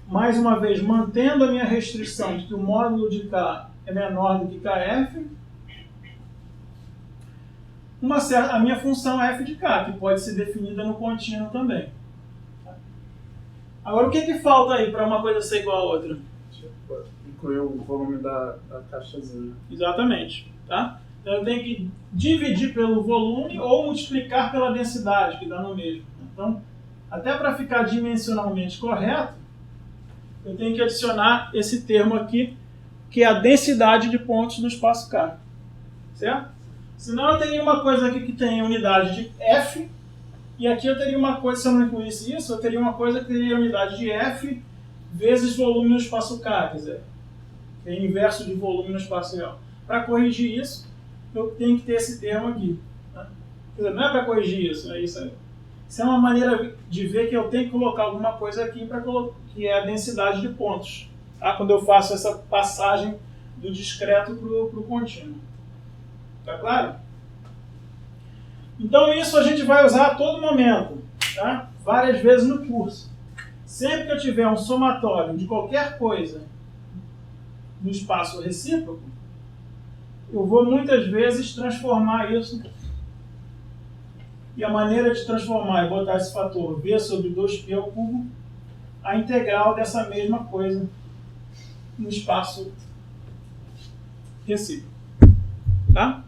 Mais uma vez, mantendo a minha restrição de que o módulo de K é menor do que KF. A minha função F de K, que pode ser definida no contínuo também. Agora, o que falta aí para uma coisa ser igual a outra? Incluir o volume da caixazinha. Exatamente. Tá? Então, eu tenho que dividir pelo volume ou multiplicar pela densidade, que dá no mesmo. Então, até para ficar dimensionalmente correto, eu tenho que adicionar esse termo aqui, que é a densidade de pontos no espaço K. Certo? Senão eu teria uma coisa aqui que tem unidade de F, e aqui eu teria uma coisa, se eu não incluísse isso, eu teria uma coisa que teria unidade de F vezes volume no espaço K, quer dizer, é inverso de volume no espaço real. Para corrigir isso, eu tenho que ter esse termo aqui. Tá? Quer dizer, não é para corrigir isso, é isso aí. Isso é uma maneira de ver que eu tenho que colocar alguma coisa aqui, que é a densidade de pontos. Tá? Quando eu faço essa passagem do discreto para o contínuo. Tá claro? Então isso a gente vai usar a todo momento. Tá? Várias vezes no curso. Sempre que eu tiver um somatório de qualquer coisa no espaço recíproco, eu vou muitas vezes transformar isso. E a maneira de transformar é botar esse fator V sobre 2P ao cubo, a integral dessa mesma coisa no espaço recíproco. Tá?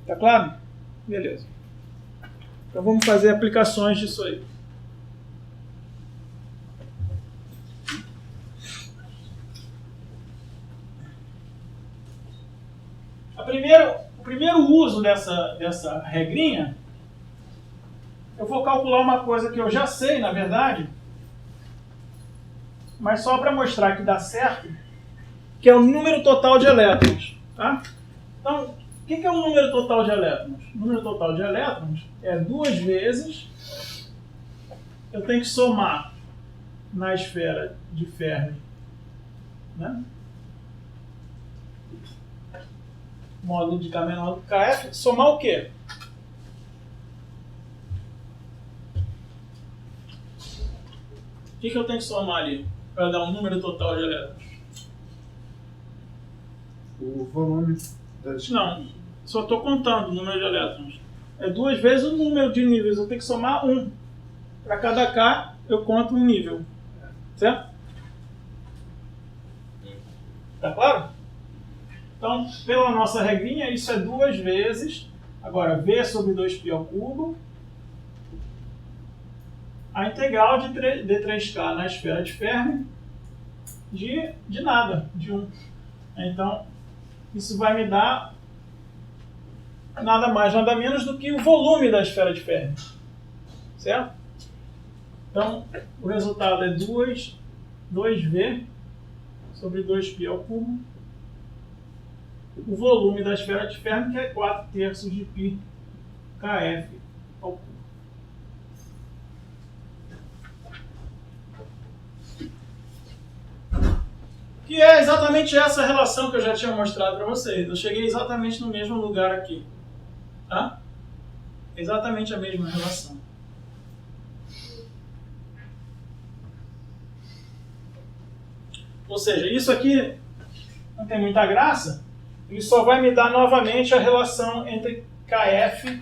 Tá claro? Beleza. Então vamos fazer aplicações disso aí. O primeiro uso dessa regrinha, eu vou calcular uma coisa que eu já sei, na verdade, mas só para mostrar que dá certo, que é o número total de elétrons. Tá? Então, o que é o número total de elétrons? O número total de elétrons é 2 vezes, eu tenho que somar na esfera de Fermi, né? módulo de K menor do que KF, somar o quê? O que eu tenho que somar ali para dar um número total de elétrons? O volume das... Não, só estou contando o número de elétrons. É 2 vezes o número de níveis, eu tenho que somar 1. Para cada K eu conto um nível. Certo? Tá claro? Então, pela nossa regrinha, isso é 2 vezes. Agora, V sobre 2π ao cubo. A integral de D3K na esfera de Fermi de nada, de 1. Então, isso vai me dar nada mais, nada menos do que o volume da esfera de Fermi. Certo? Então, o resultado é 2V sobre 2π ao cubo. O volume da esfera de Fermi, que é 4/3 de π kF ao cubo. Que é exatamente essa relação que eu já tinha mostrado para vocês. Eu cheguei exatamente no mesmo lugar aqui. Tá? Exatamente a mesma relação. Ou seja, isso aqui não tem muita graça. Ele só vai me dar novamente a relação entre KF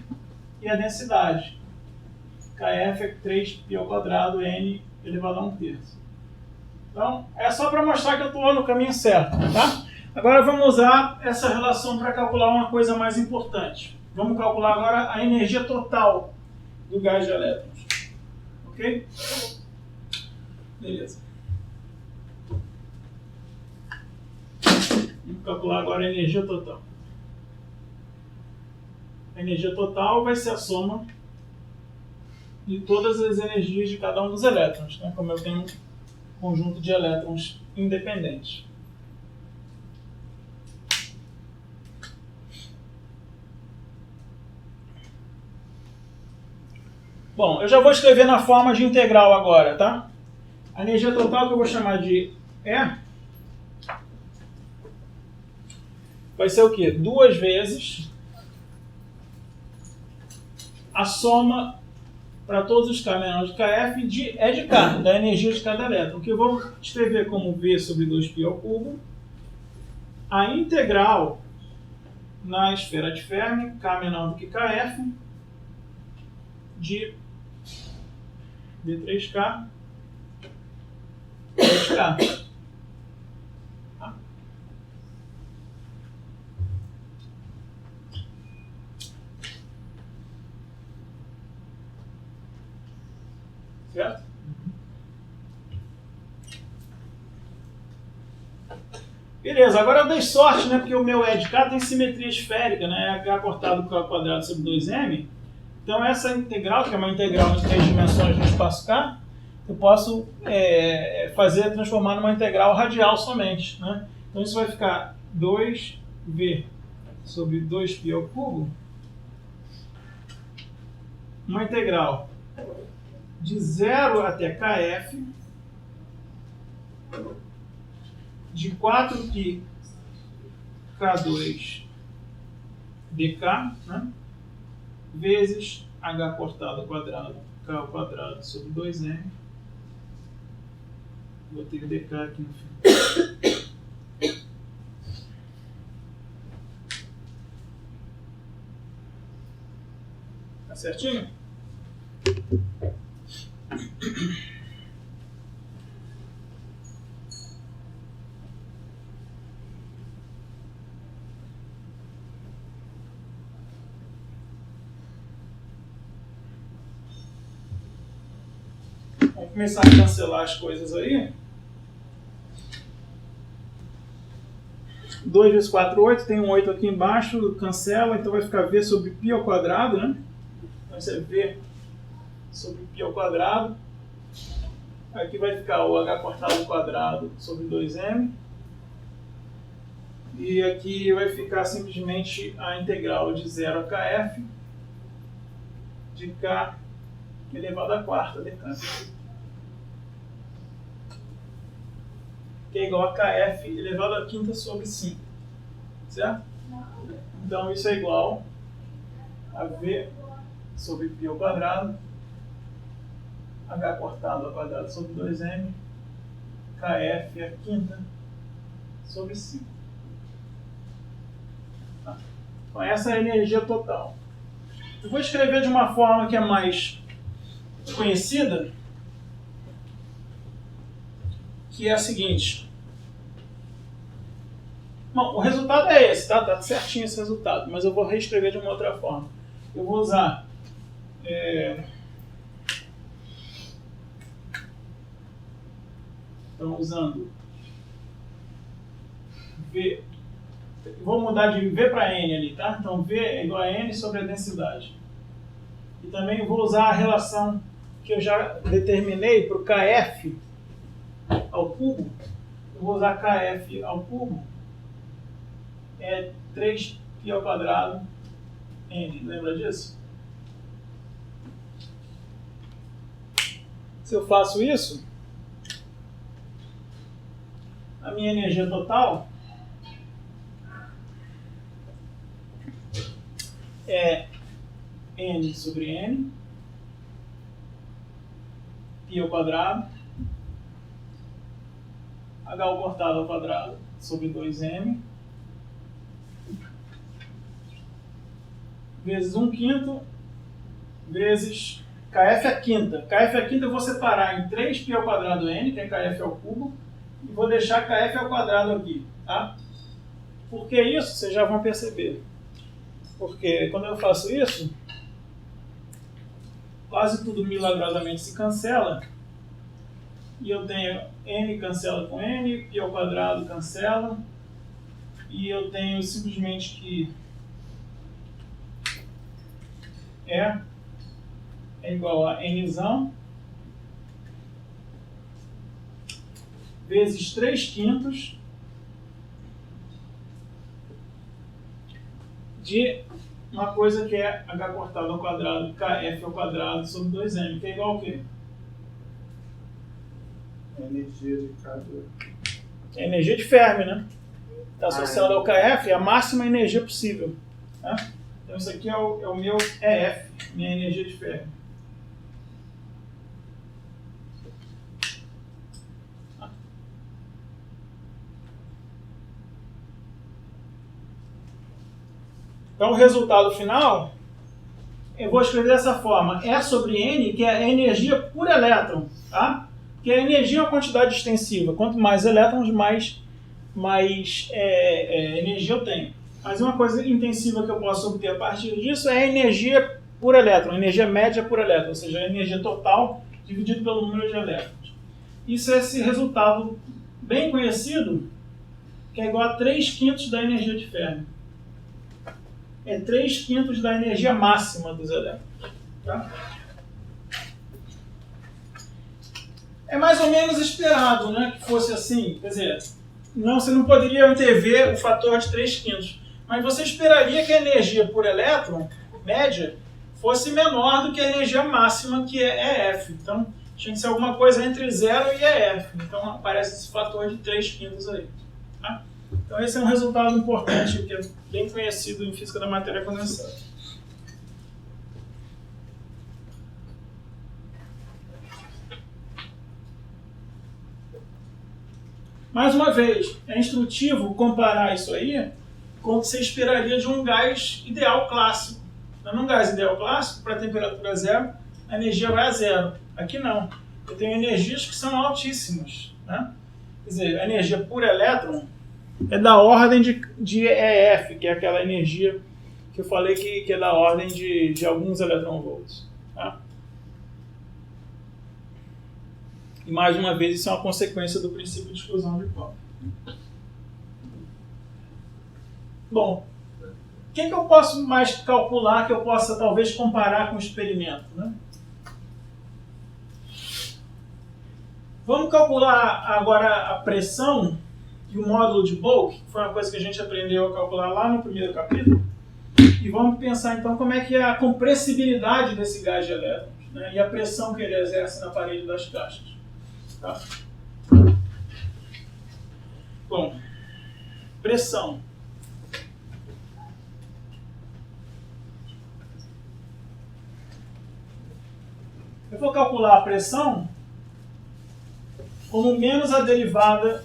e a densidade. KF é 3π ao quadrado n elevado a 1/3. Então, é só para mostrar que eu estou no caminho certo, tá? Agora vamos usar essa relação para calcular uma coisa mais importante. Vamos calcular agora a energia total do gás de elétrons. Ok? Beleza. Vamos calcular agora a energia total. A energia total vai ser a soma de todas as energias de cada um dos elétrons, né? Como eu tenho conjunto de elétrons independentes. Bom, eu já vou escrever na forma de integral agora, tá? A energia total que eu vou chamar de E vai ser o quê? 2 vezes a soma para todos os K menores de KF de K, da energia de cada elétron, que eu vou escrever como V sobre 2π ao cubo, a integral na esfera de Fermi, K menor do que KF, de D3K, 2K. Certo? Beleza, agora eu dei sorte, né? Porque o meu E de K tem simetria esférica, né? H cortado por K quadrado sobre 2m. Então essa integral, que é uma integral de 3 dimensões no espaço K, eu posso transformar numa integral radial somente, né? Então isso vai ficar 2V sobre 2π ao cubo, uma integral de 0 até KF de 4π K2 dk, né? Vezes H cortado ao quadrado K ao quadrado sobre 2m. Botei o dk aqui no fim. Tá certinho? Vamos começar a cancelar as coisas aí. 2 vezes 4, 8. Tem um 8 aqui embaixo, cancela, então vai ficar V sobre π ao quadrado, né? Então isso é V sobre π ao quadrado. Aqui vai ficar o H cortado ao quadrado sobre 2m. E aqui vai ficar simplesmente a integral de 0 a KF de K elevado à quarta dk. Que é igual a KF elevado à quinta sobre 5. Certo? Então isso é igual a V sobre π ao quadrado, H cortado ao quadrado sobre 2m, KF a quinta sobre 5. Tá. Então essa é a energia total. Eu vou escrever de uma forma que é mais conhecida, que é a seguinte. Bom, o resultado é esse, tá? Tá certinho esse resultado, mas eu vou reescrever de uma outra forma. Eu vou usar então, usando V, vou mudar de V para N ali, tá? Então, V é igual a N sobre a densidade. E também vou usar a relação que eu já determinei para o KF ao cubo. Eu vou usar KF ao cubo, é 3π ao quadrado N. Lembra disso? Se eu faço isso, a minha energia total é N sobre N, π ao quadrado, H ao cortado ao quadrado sobre 2m, vezes 1/5, vezes KF a quinta. KF a quinta eu vou separar em 3π ao quadrado N, que é KF ao cubo, e vou deixar KF ao quadrado aqui, tá? Por que isso? Vocês já vão perceber. Porque quando eu faço isso, quase tudo milagrosamente se cancela, e eu tenho N cancela com N, π ao quadrado cancela, e eu tenho simplesmente que é igual a Nzão vezes 3/5 de uma coisa que é H cortado ao quadrado, KF ao quadrado sobre 2m, que é igual ao quê? A energia de cada... É a energia de Fermi, né? Está associada ao KF, é a máxima energia possível. Tá? Então isso aqui é o meu EF, minha energia de Fermi. Então o resultado final, eu vou escrever dessa forma, E sobre N, que é a energia por elétron, tá? Que a energia é uma quantidade extensiva, quanto mais elétrons, mais energia eu tenho. Mas uma coisa intensiva que eu posso obter a partir disso é a energia por elétron, energia média por elétron, ou seja, a energia total dividido pelo número de elétrons. Isso é esse resultado bem conhecido, que é igual a 3/5 da energia de Fermi. É 3/5 da energia máxima dos elétrons. Tá? É mais ou menos esperado, né, que fosse assim. Quer dizer, não, você não poderia antever o fator de 3/5. Mas você esperaria que a energia por elétron, média, fosse menor do que a energia máxima, que é EF. Então, tinha que ser alguma coisa entre 0 e EF. Então, aparece esse fator de 3/5 aí. Tá? Então, esse é um resultado importante, que é bem conhecido em física da matéria condensada. Mais uma vez, é instrutivo comparar isso aí com o que você esperaria de um gás ideal clássico. Num gás ideal clássico, para temperatura zero, a energia vai a zero. Aqui não. Eu tenho energias que são altíssimas. Né? Quer dizer, a energia por elétron é da ordem de EF, que é aquela energia que eu falei que é da ordem de alguns eletronvolts. Tá? E mais uma vez, isso é uma consequência do princípio de exclusão de Pauli. Bom, o que eu posso mais calcular que eu possa talvez comparar com o experimento? Né? Vamos calcular agora a pressão e o módulo de Boole, que foi uma coisa que a gente aprendeu a calcular lá no primeiro capítulo. E vamos pensar então como é que é a compressibilidade desse gás de elétrons, né? E a pressão que ele exerce na parede das caixas. Tá? Bom, pressão. Eu vou calcular a pressão como menos a derivada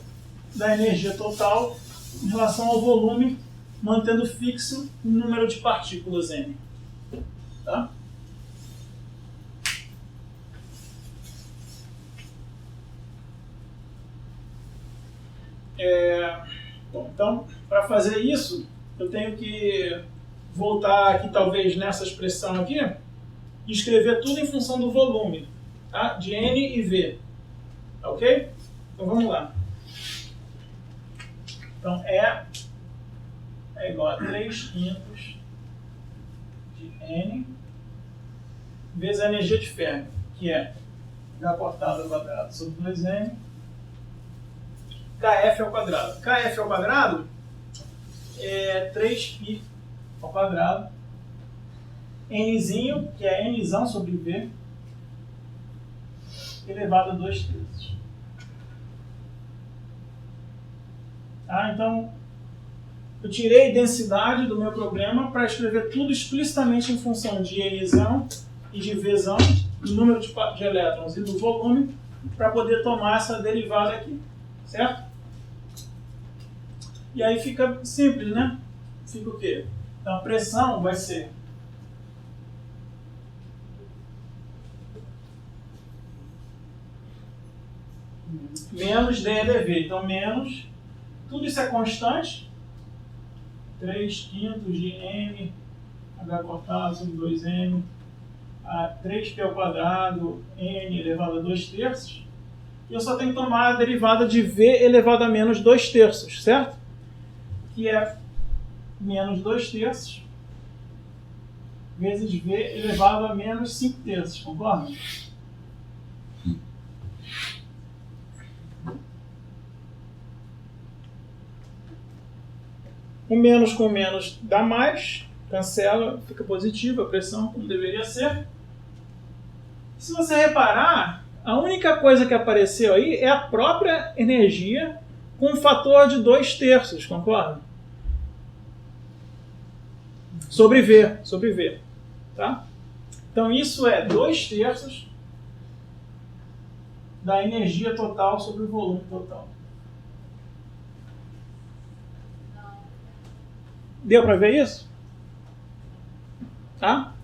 da energia total em relação ao volume, mantendo fixo o número de partículas m. Tá? Bom, então, para fazer isso, eu tenho que voltar aqui, talvez, nessa expressão aqui, e escrever tudo em função do volume, tá? De N e V. Tá ok? Então, vamos lá. Então, é igual a 3/5 de N vezes a energia de Fermi, que é H cortado ao quadrado sobre 2N, Kf ao quadrado. Kf ao quadrado é 3π ao quadrado, Nzinho, que é Nzão sobre V, elevado a 2/3. Tá? Então, eu tirei densidade do meu problema para escrever tudo explicitamente em função de Nzão e de Vzão, do número de elétrons e do volume, para poder tomar essa derivada aqui. Certo? E aí fica simples, né? Fica o quê? Então a pressão vai ser menos dEdV. Então menos, tudo isso é constante, 3/5 de M, H cortado sobre 2M, a 3π ao quadrado, N elevado a 2/3. E eu só tenho que tomar a derivada de V elevado a menos 2/3, certo? Que é menos 2/3 vezes V elevado a menos 5/3, concorda? O menos com menos dá mais, cancela, fica positivo, a pressão como deveria ser. Se você reparar, a única coisa que apareceu aí é a própria energia com um fator de 2/3, concorda? Sobre V. Tá? Então isso é 2/3 da energia total sobre o volume total. Deu para ver isso? Tá?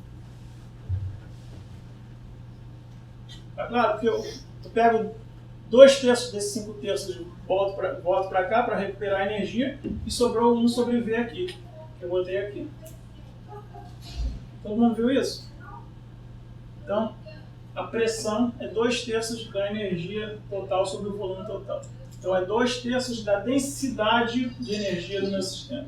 Tá claro? Porque eu pego 2/3 desses 5/3 e volto para cá para recuperar a energia e sobrou 1 sobre V aqui, que eu botei aqui. Todo mundo viu isso? Então, a pressão é 2/3 da energia total sobre o volume total. Então, é 2/3 da densidade de energia do meu sistema.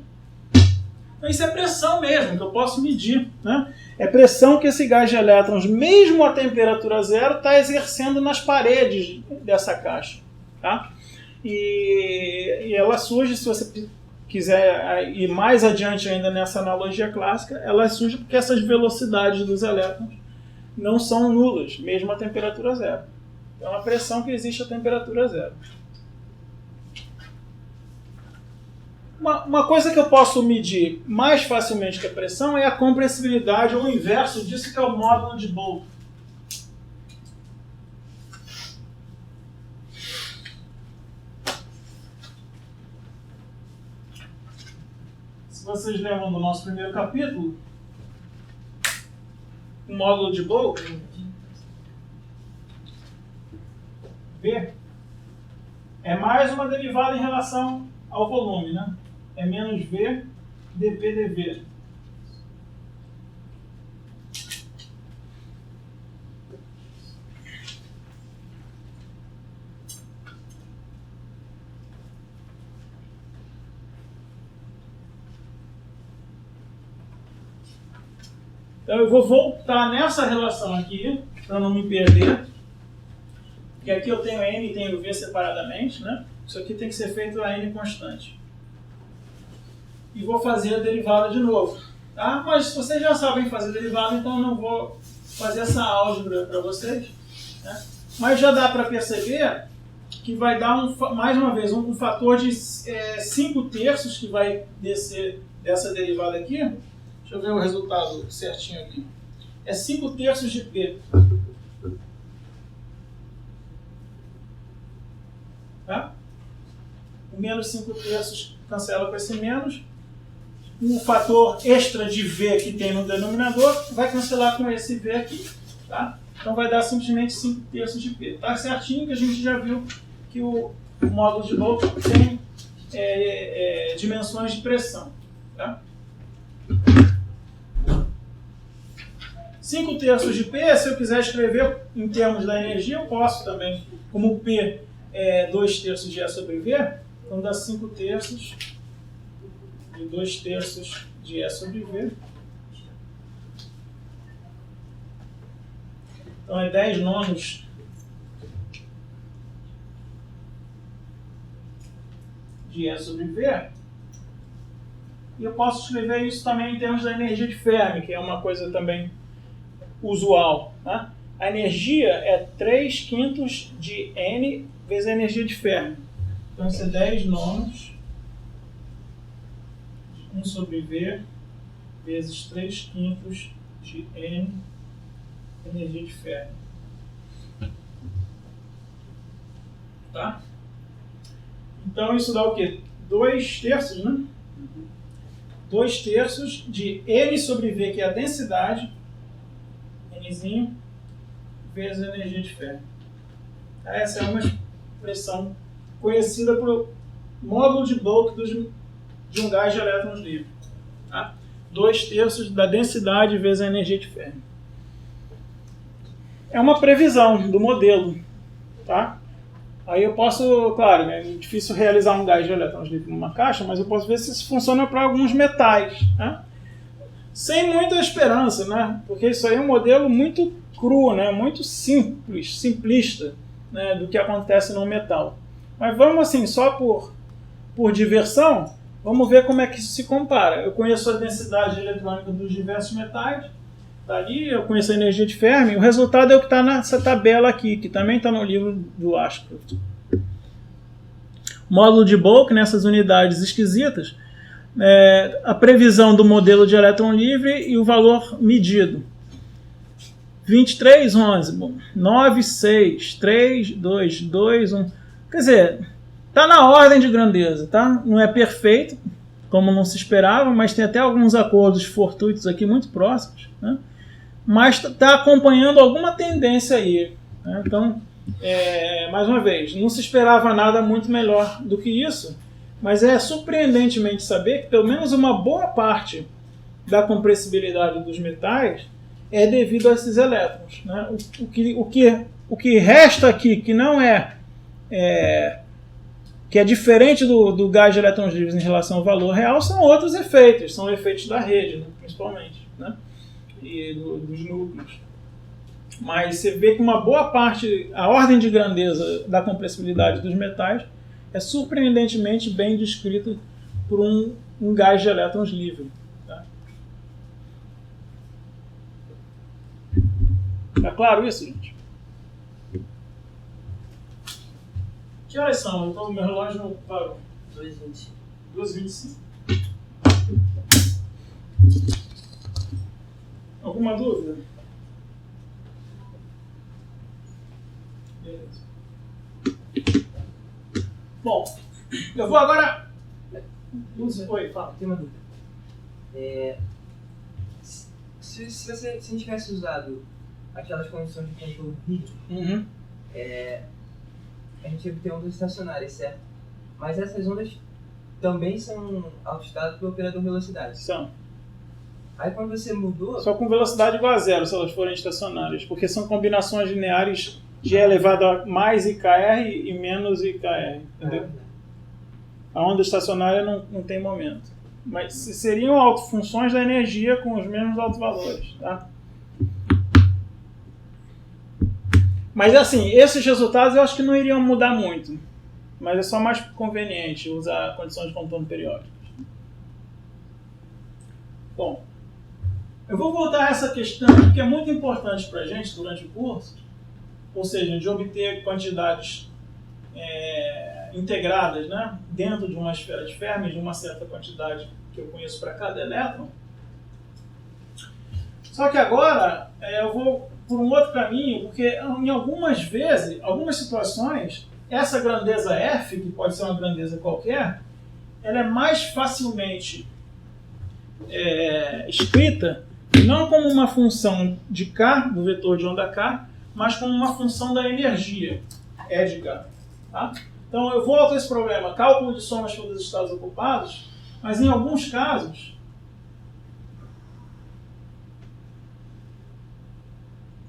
Então, isso é pressão mesmo, que eu posso medir, né? É pressão que esse gás de elétrons, mesmo a temperatura zero, está exercendo nas paredes dessa caixa. Tá? E ela surge, se você quiser ir mais adiante ainda nessa analogia clássica, ela surge porque essas velocidades dos elétrons não são nulas, mesmo a temperatura zero. Então, é uma pressão que existe a temperatura zero. Uma coisa que eu posso medir mais facilmente que a pressão é a compressibilidade, ou o inverso disso, que é o módulo de Boole. Se vocês lembram do nosso primeiro capítulo, o módulo de Boole, V, é mais uma derivada em relação ao volume, né? É menos V dP dV. Então eu vou voltar nessa relação aqui, para não me perder. Porque aqui eu tenho N e tenho V separadamente, né? Isso aqui tem que ser feito a N constante. E vou fazer a derivada de novo. Tá? Mas vocês já sabem fazer derivada, então eu não vou fazer essa álgebra para vocês. Né? Mas já dá para perceber que vai dar, mais uma vez, um fator de 5/3 que vai descer dessa derivada aqui. Deixa eu ver o resultado certinho aqui. É 5/3 de P. O menos 5/3 cancela com esse menos. O fator extra de V que tem no denominador vai cancelar com esse V aqui. Tá? Então vai dar simplesmente 5/3 de P. Tá certinho que a gente já viu que o módulo de Boole tem dimensões de pressão. Tá? 5/3 de P, se eu quiser escrever em termos da energia, eu posso também, como P é 2/3 de E sobre V, então dá 5/3 de 2/3 de E sobre V. Então é 10/9 de E sobre V. E eu posso escrever isso também em termos da energia de Fermi, que é uma coisa também usual. Né? A energia é 3/5 de N vezes a energia de Fermi. Então isso é 10/9 de 1 sobre V vezes 3/5 de N energia de Fermi. Tá? Então isso dá o quê? 2/3, né? 2/3 de N sobre V, que é a densidade, Nzinho, vezes a energia de Fermi. Essa é uma expressão conhecida por módulo de Boole de um gás de elétrons livres. Tá? 2/3 da densidade vezes a energia de Fermi. É uma previsão do modelo. Tá? Aí eu posso, claro, é difícil realizar um gás de elétrons livres numa caixa, mas eu posso ver se isso funciona para alguns metais. Né? Sem muita esperança, né? Porque isso aí é um modelo muito cru, né? Muito simples, simplista, né? Do que acontece no metal. Mas vamos assim, só por diversão, vamos ver como é que isso se compara. Eu conheço a densidade eletrônica dos diversos metais, tá ali, eu conheço a energia de Fermi, o resultado é o que está nessa tabela aqui, que também está no livro do Ashcroft. Módulo de Boole, nessas unidades esquisitas, a previsão do modelo de elétron livre e o valor medido. 23, 11, 9, 6, 3, 2, 2, 1. Quer dizer, está na ordem de grandeza, tá? Não é perfeito, como não se esperava, mas tem até alguns acordos fortuitos aqui muito próximos, né? Mas está acompanhando alguma tendência aí. Né? Então, mais uma vez, não se esperava nada muito melhor do que isso, mas é surpreendentemente saber que pelo menos uma boa parte da compressibilidade dos metais é devido a esses elétrons. Né? O que resta aqui, que não que é diferente do gás de elétrons livres em relação ao valor real, são outros efeitos, são efeitos da rede, né? Principalmente, né? E dos núcleos. Mas você vê que uma boa parte, a ordem de grandeza da compressibilidade dos metais é surpreendentemente bem descrita por um gás de elétrons livre. Tá? Tá claro isso, gente? Que horas são? Então, meu relógio não parou. 2h25. 2h25. Alguma dúvida? Beleza. Bom, eu vou agora... Oi, fala. Tem uma dúvida. Se a gente tivesse usado aquelas condições de contorno rígido, a gente ia ter ondas estacionárias, certo? Mas essas ondas também são ajustadas pelo operador de velocidade. São. Aí quando você mudou... Só com velocidade igual a zero, se elas forem estacionárias, porque são combinações lineares de E elevado a mais IKR e menos IKR, entendeu? A onda estacionária não tem momento. Mas seriam autofunções da energia com os mesmos autovalores, tá? Mas assim, esses resultados eu acho que não iriam mudar muito. Mas é só mais conveniente usar condições de contorno periódicas. Bom, eu vou voltar a essa questão que é muito importante para a gente durante o curso, ou seja, de obter quantidades integradas, né, dentro de uma esfera de Fermi, de uma certa quantidade que eu conheço para cada elétron. Só que agora eu vou por um outro caminho, porque em algumas vezes, algumas situações, essa grandeza f, que pode ser uma grandeza qualquer, ela é mais facilmente escrita não como uma função de k, do vetor de onda k, mas como uma função da energia, E de k. Tá? Então eu volto a esse problema, cálculo de somas pelos estados ocupados, mas em alguns casos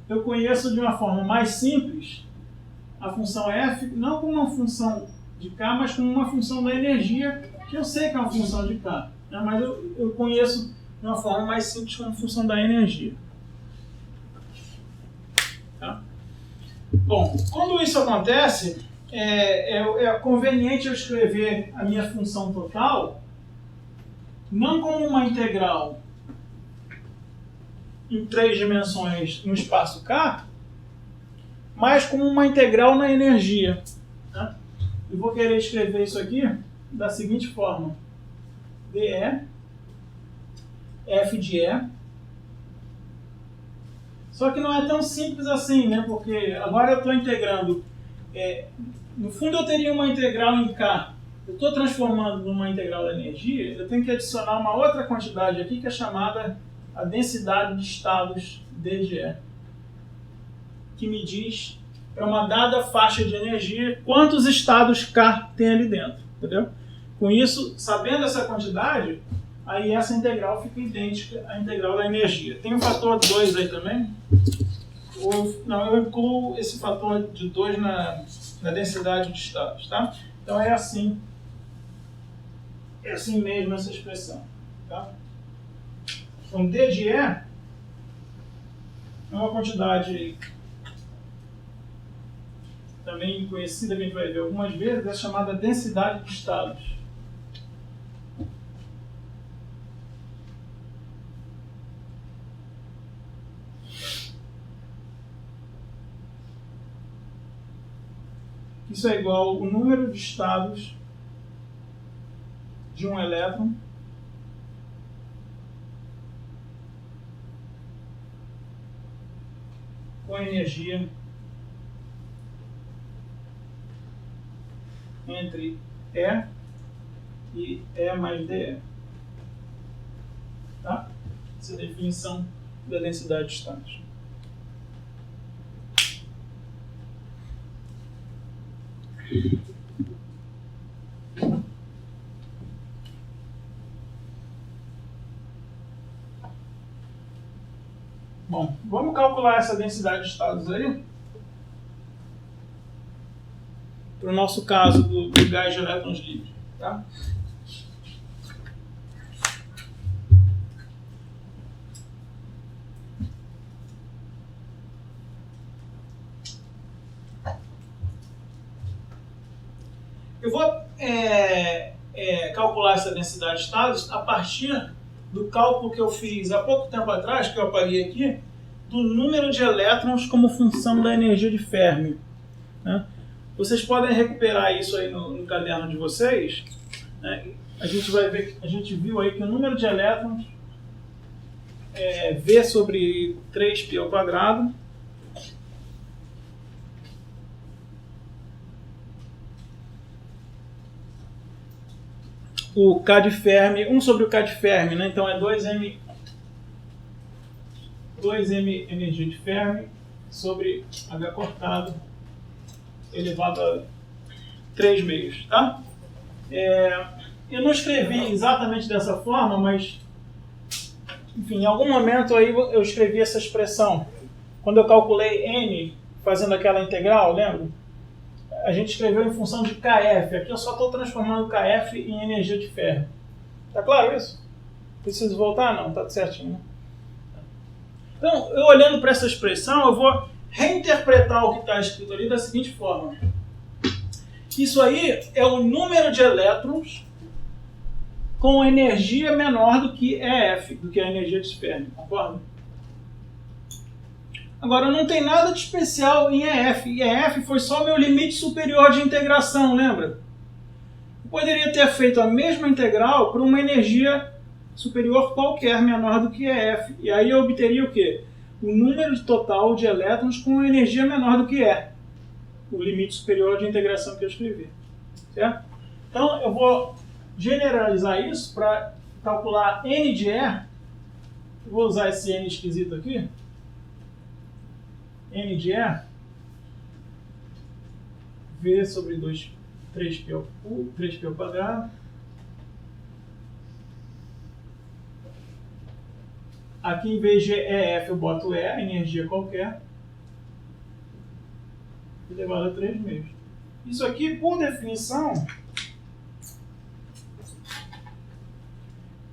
eu conheço de uma forma mais simples a função f, não como uma função de k, mas como uma função da energia, que eu sei que é uma função de k, né? Mas eu conheço de uma forma mais simples como função da energia. Tá? Bom, quando isso acontece, é conveniente eu escrever a minha função total não como uma integral em 3 dimensões no espaço k, mas como uma integral na energia. Tá? Eu vou querer escrever isso aqui da seguinte forma: dE, f de E. Só que não é tão simples assim, né? Porque agora eu estou integrando. No fundo eu teria uma integral em k. Eu estou transformando numa integral da energia, eu tenho que adicionar uma outra quantidade aqui que é chamada a densidade de estados D de E, que me diz, para uma dada faixa de energia, quantos estados K tem ali dentro. Entendeu? Com isso, sabendo essa quantidade, aí essa integral fica idêntica à integral da energia. Tem o fator 2 aí também? Eu incluo esse fator de 2 na densidade de estados. Tá? Então é assim mesmo essa expressão. Tá? Então, D de E é uma quantidade também conhecida, que a gente vai ver algumas vezes, é chamada densidade de estados. Isso é igual ao número de estados de um elétron com energia entre E e E mais dE. Tá? Essa é a definição da densidade de estados. Bom, vamos calcular essa densidade de estados aí. Para o nosso caso do gás de elétrons livres. Tá? Eu vou calcular essa densidade de estados a partir do cálculo que eu fiz há pouco tempo atrás, que eu apaguei aqui, do número de elétrons como função da energia de Fermi. Né? Vocês podem recuperar isso aí no caderno de vocês. Né? A gente vai ver, a gente viu aí que o número de elétrons é V sobre 3π ao quadrado. O K de Fermi, 1 sobre o K de Fermi, né? Então é 2m energia de Fermi sobre H cortado elevado a 3 meios, tá? Eu não escrevi exatamente dessa forma, mas enfim, em algum momento aí eu escrevi essa expressão. Quando eu calculei n fazendo aquela integral, lembra? A gente escreveu em função de Kf. Aqui eu só estou transformando Kf em energia de ferro. Tá claro isso? Preciso voltar? Não, tá certinho. Né? Então, eu olhando para essa expressão, eu vou reinterpretar o que está escrito ali da seguinte forma. Isso aí é o número de elétrons com energia menor do que EF, do que a energia de Fermi, concorda? Agora, não tem nada de especial em EF. E EF foi só o meu limite superior de integração, lembra? Eu poderia ter feito a mesma integral para uma energia superior qualquer, menor do que EF. E aí eu obteria o quê? O número total de elétrons com energia menor do que E. o limite superior de integração que eu escrevi. Certo? Então, eu vou generalizar isso para calcular n de E. Eu vou usar esse n esquisito aqui. N de E. V sobre 3π ao quadrado. Aqui, em vez de EF, eu boto E, energia qualquer, elevado a 3 meios. Isso aqui, por definição,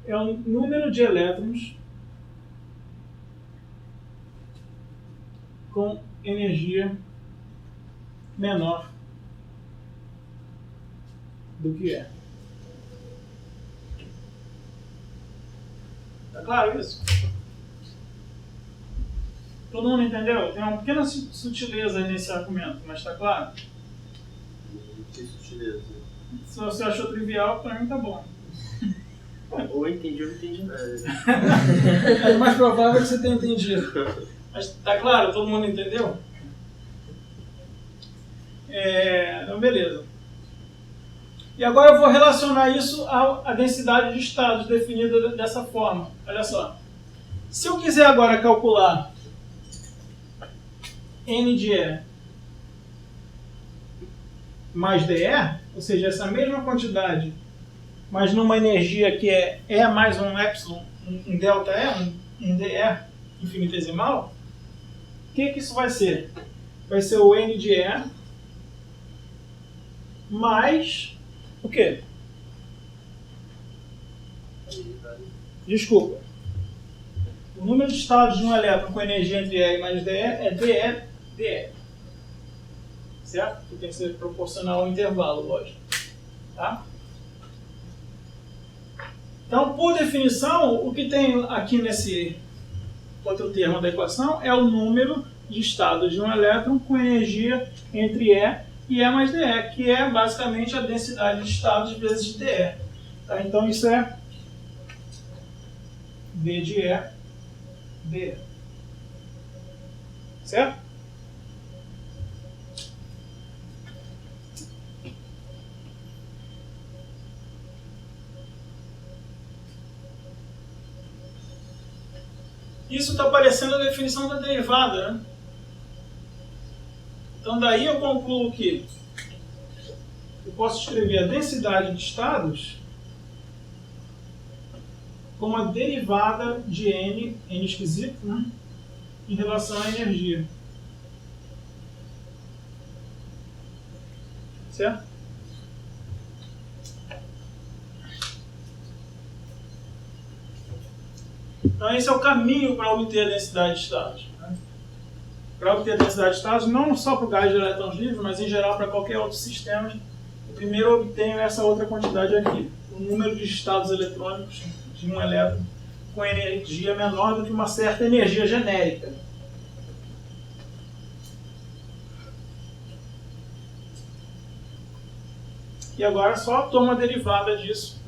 é o número de elétrons com energia menor do que é. Tá claro isso? Todo mundo entendeu? Tem uma pequena sutileza nesse argumento, mas tá claro? Que sutileza. Se você achou trivial, pra mim tá bom. Ou eu entendi ou não entendi nada. É mais provável que você tenha entendido. Mas tá claro? Todo mundo entendeu? Então, beleza. E agora eu vou relacionar isso à densidade de estados definida dessa forma. Olha só. Se eu quiser agora calcular N de E mais DE, ou seja, essa mesma quantidade, mas numa energia que é E mais um epsilon, um delta E, um DE infinitesimal, o que isso vai ser? Vai ser o N de E mais o quê? Desculpa. O número de estados de um elétron com energia entre E e mais DE é DE. Certo? Que tem que ser proporcional ao intervalo, lógico. Tá? Então, por definição, o que tem aqui nesse outro termo da equação é o número de estados de um elétron com energia entre E e E mais DE, que é basicamente a densidade de estados vezes DE. Tá? Então, isso é D de E, DE. Certo? Isso está parecendo a definição da derivada, né? Então daí eu concluo que eu posso escrever a densidade de estados como a derivada de n esquisito, né? Em relação à energia. Certo? Então esse é o caminho para obter a densidade de estados. Né? Para obter a densidade de estados, não só para o gás de elétrons livres, mas em geral para qualquer outro sistema, eu primeiro obtenho essa outra quantidade aqui. O número de estados eletrônicos de um elétron com energia menor do que uma certa energia genérica. E agora só tomo a derivada disso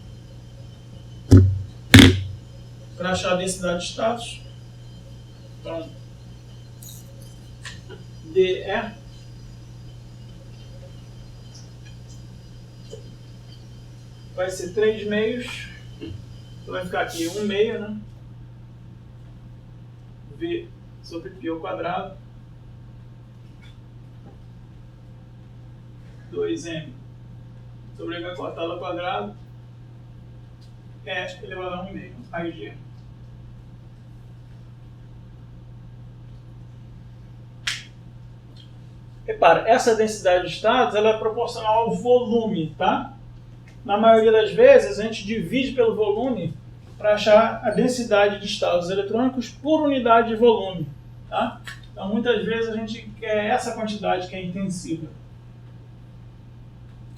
para achar a densidade de estados. Então, DE vai ser 3 meios. Então vai ficar aqui 1 meio, né? V sobre π ao quadrado. 2m sobre h cortado ao quadrado. É elevado a 1 meio. Raio de m. Repara, essa densidade de estados ela é proporcional ao volume, tá? Na maioria das vezes, a gente divide pelo volume para achar a densidade de estados eletrônicos por unidade de volume, tá? Então, muitas vezes, a gente quer essa quantidade que é intensiva.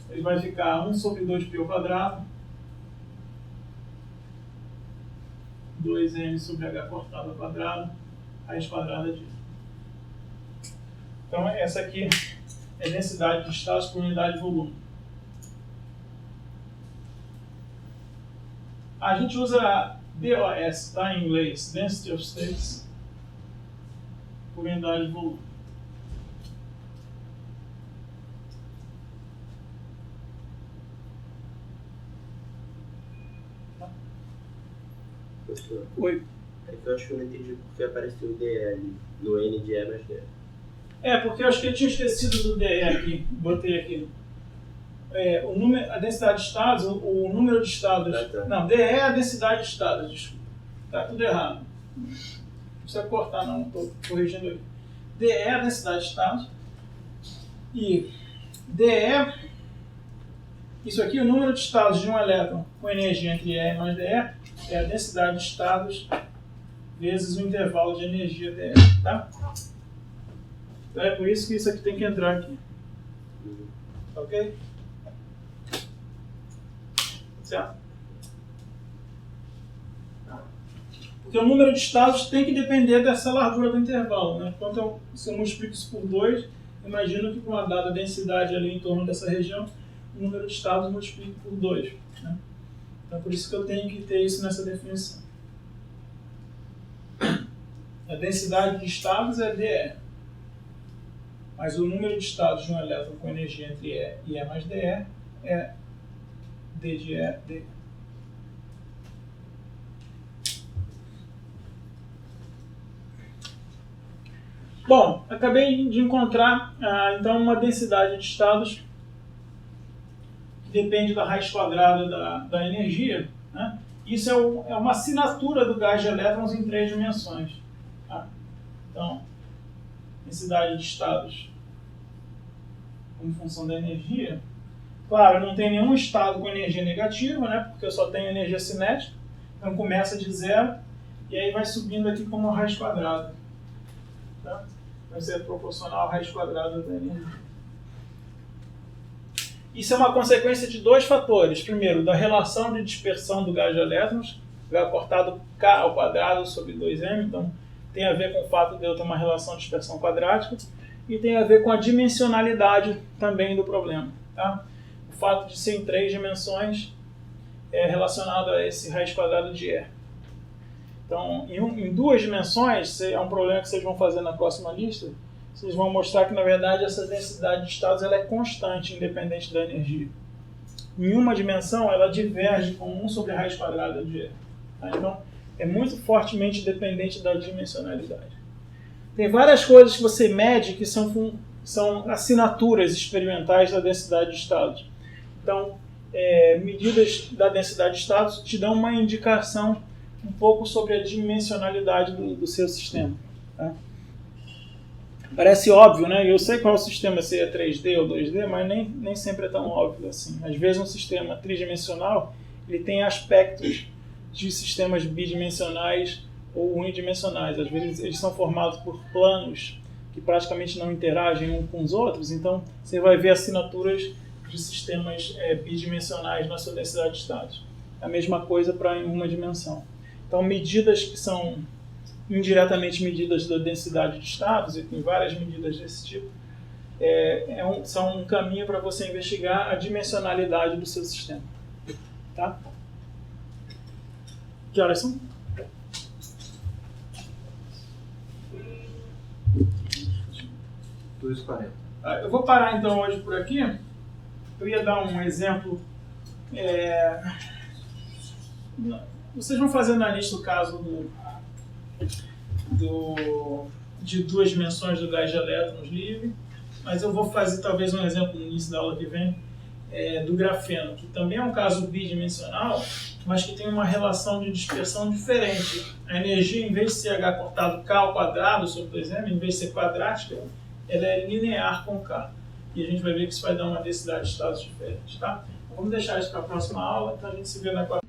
Ele vai ficar 1 sobre 2π ao quadrado, 2m sobre h cortado ao quadrado, raiz quadrada disso. Então, essa aqui é a densidade de estados por unidade de volume. A gente usa DOS, tá, em inglês, Density of States, por unidade de volume. professor. Oi. É que eu acho que eu não entendi porque apareceu o DE ali, no N de E mais DE. Porque eu acho que eu tinha esquecido do DE aqui, botei aqui. O número, a densidade de estados, o número de estados. Tá. Não, DE é a densidade de estados, desculpa. Tá tudo errado. Não precisa cortar, não, estou corrigindo aqui. DE é a densidade de estados. E DE, isso aqui, o número de estados de um elétron com energia entre E mais DE, é a densidade de estados vezes o intervalo de energia DE, tá? Então é por isso que isso aqui tem que entrar aqui. Ok? Certo? Porque o número de estados tem que depender dessa largura do intervalo, né? Então, se eu multiplico isso por 2, imagino que com uma dada densidade ali em torno dessa região, o número de estados multiplica por 2. Né? Então, por isso que eu tenho que ter isso nessa definição. A densidade de estados é dE. Mas o número de estados de um elétron com energia entre E e E mais dE é D de E, D. Bom, acabei de encontrar então uma densidade de estados que depende da raiz quadrada da energia. Né? Isso é uma assinatura do gás de elétrons em 3 dimensões. Tá? Então, densidade de estados como função da energia. Claro, não tem nenhum estado com energia negativa, né? Porque eu só tenho energia cinética. Então começa de 0 e aí vai subindo aqui como uma raiz quadrada. Tá? Vai ser proporcional à raiz quadrada da energia. Isso é uma consequência de 2 fatores. Primeiro, da relação de dispersão do gás de elétrons, H cortado K ao quadrado sobre 2m, então tem a ver com o fato de eu ter uma relação de dispersão quadrática, e tem a ver com a dimensionalidade também do problema. Tá? O fato de ser em 3 dimensões é relacionado a esse raiz quadrada de E. Então, em 2 dimensões, é um problema que vocês vão fazer na próxima lista, vocês vão mostrar que, na verdade, essa densidade de estados ela é constante, independente da energia. Em uma dimensão, ela diverge com 1 sobre a raiz quadrada de E. Tá? Então, é muito fortemente dependente da dimensionalidade. Tem várias coisas que você mede que são assinaturas experimentais da densidade de estados. Então, medidas da densidade de estados te dão uma indicação um pouco sobre a dimensionalidade do seu sistema. Tá? Parece óbvio, né? Eu sei qual é o sistema, se é 3D ou 2D, mas nem sempre é tão óbvio assim. Às vezes um sistema tridimensional ele tem aspectos de sistemas bidimensionais ou unidimensionais. Às vezes eles são formados por planos que praticamente não interagem uns com os outros, então você vai ver assinaturas de sistemas bidimensionais na sua densidade de estados. A mesma coisa para em uma dimensão. Então, medidas que são indiretamente medidas da densidade de estados, e tem várias medidas desse tipo, são um caminho para você investigar a dimensionalidade do seu sistema. Tá? Que horas são? Eu vou parar então hoje por aqui. Eu ia dar um exemplo. Vocês vão fazer na lista o caso de 2 dimensões do gás de elétrons livre, mas eu vou fazer talvez um exemplo no início da aula que vem do grafeno, que também é um caso bidimensional, mas que tem uma relação de dispersão diferente. A energia, em vez de ser H cortado K ao quadrado sobre 2m, em vez de ser quadrática, ela é linear com K. E a gente vai ver que isso vai dar uma densidade de estados diferente. Tá? Vamos deixar isso para a próxima aula, então a gente se vê na quarta.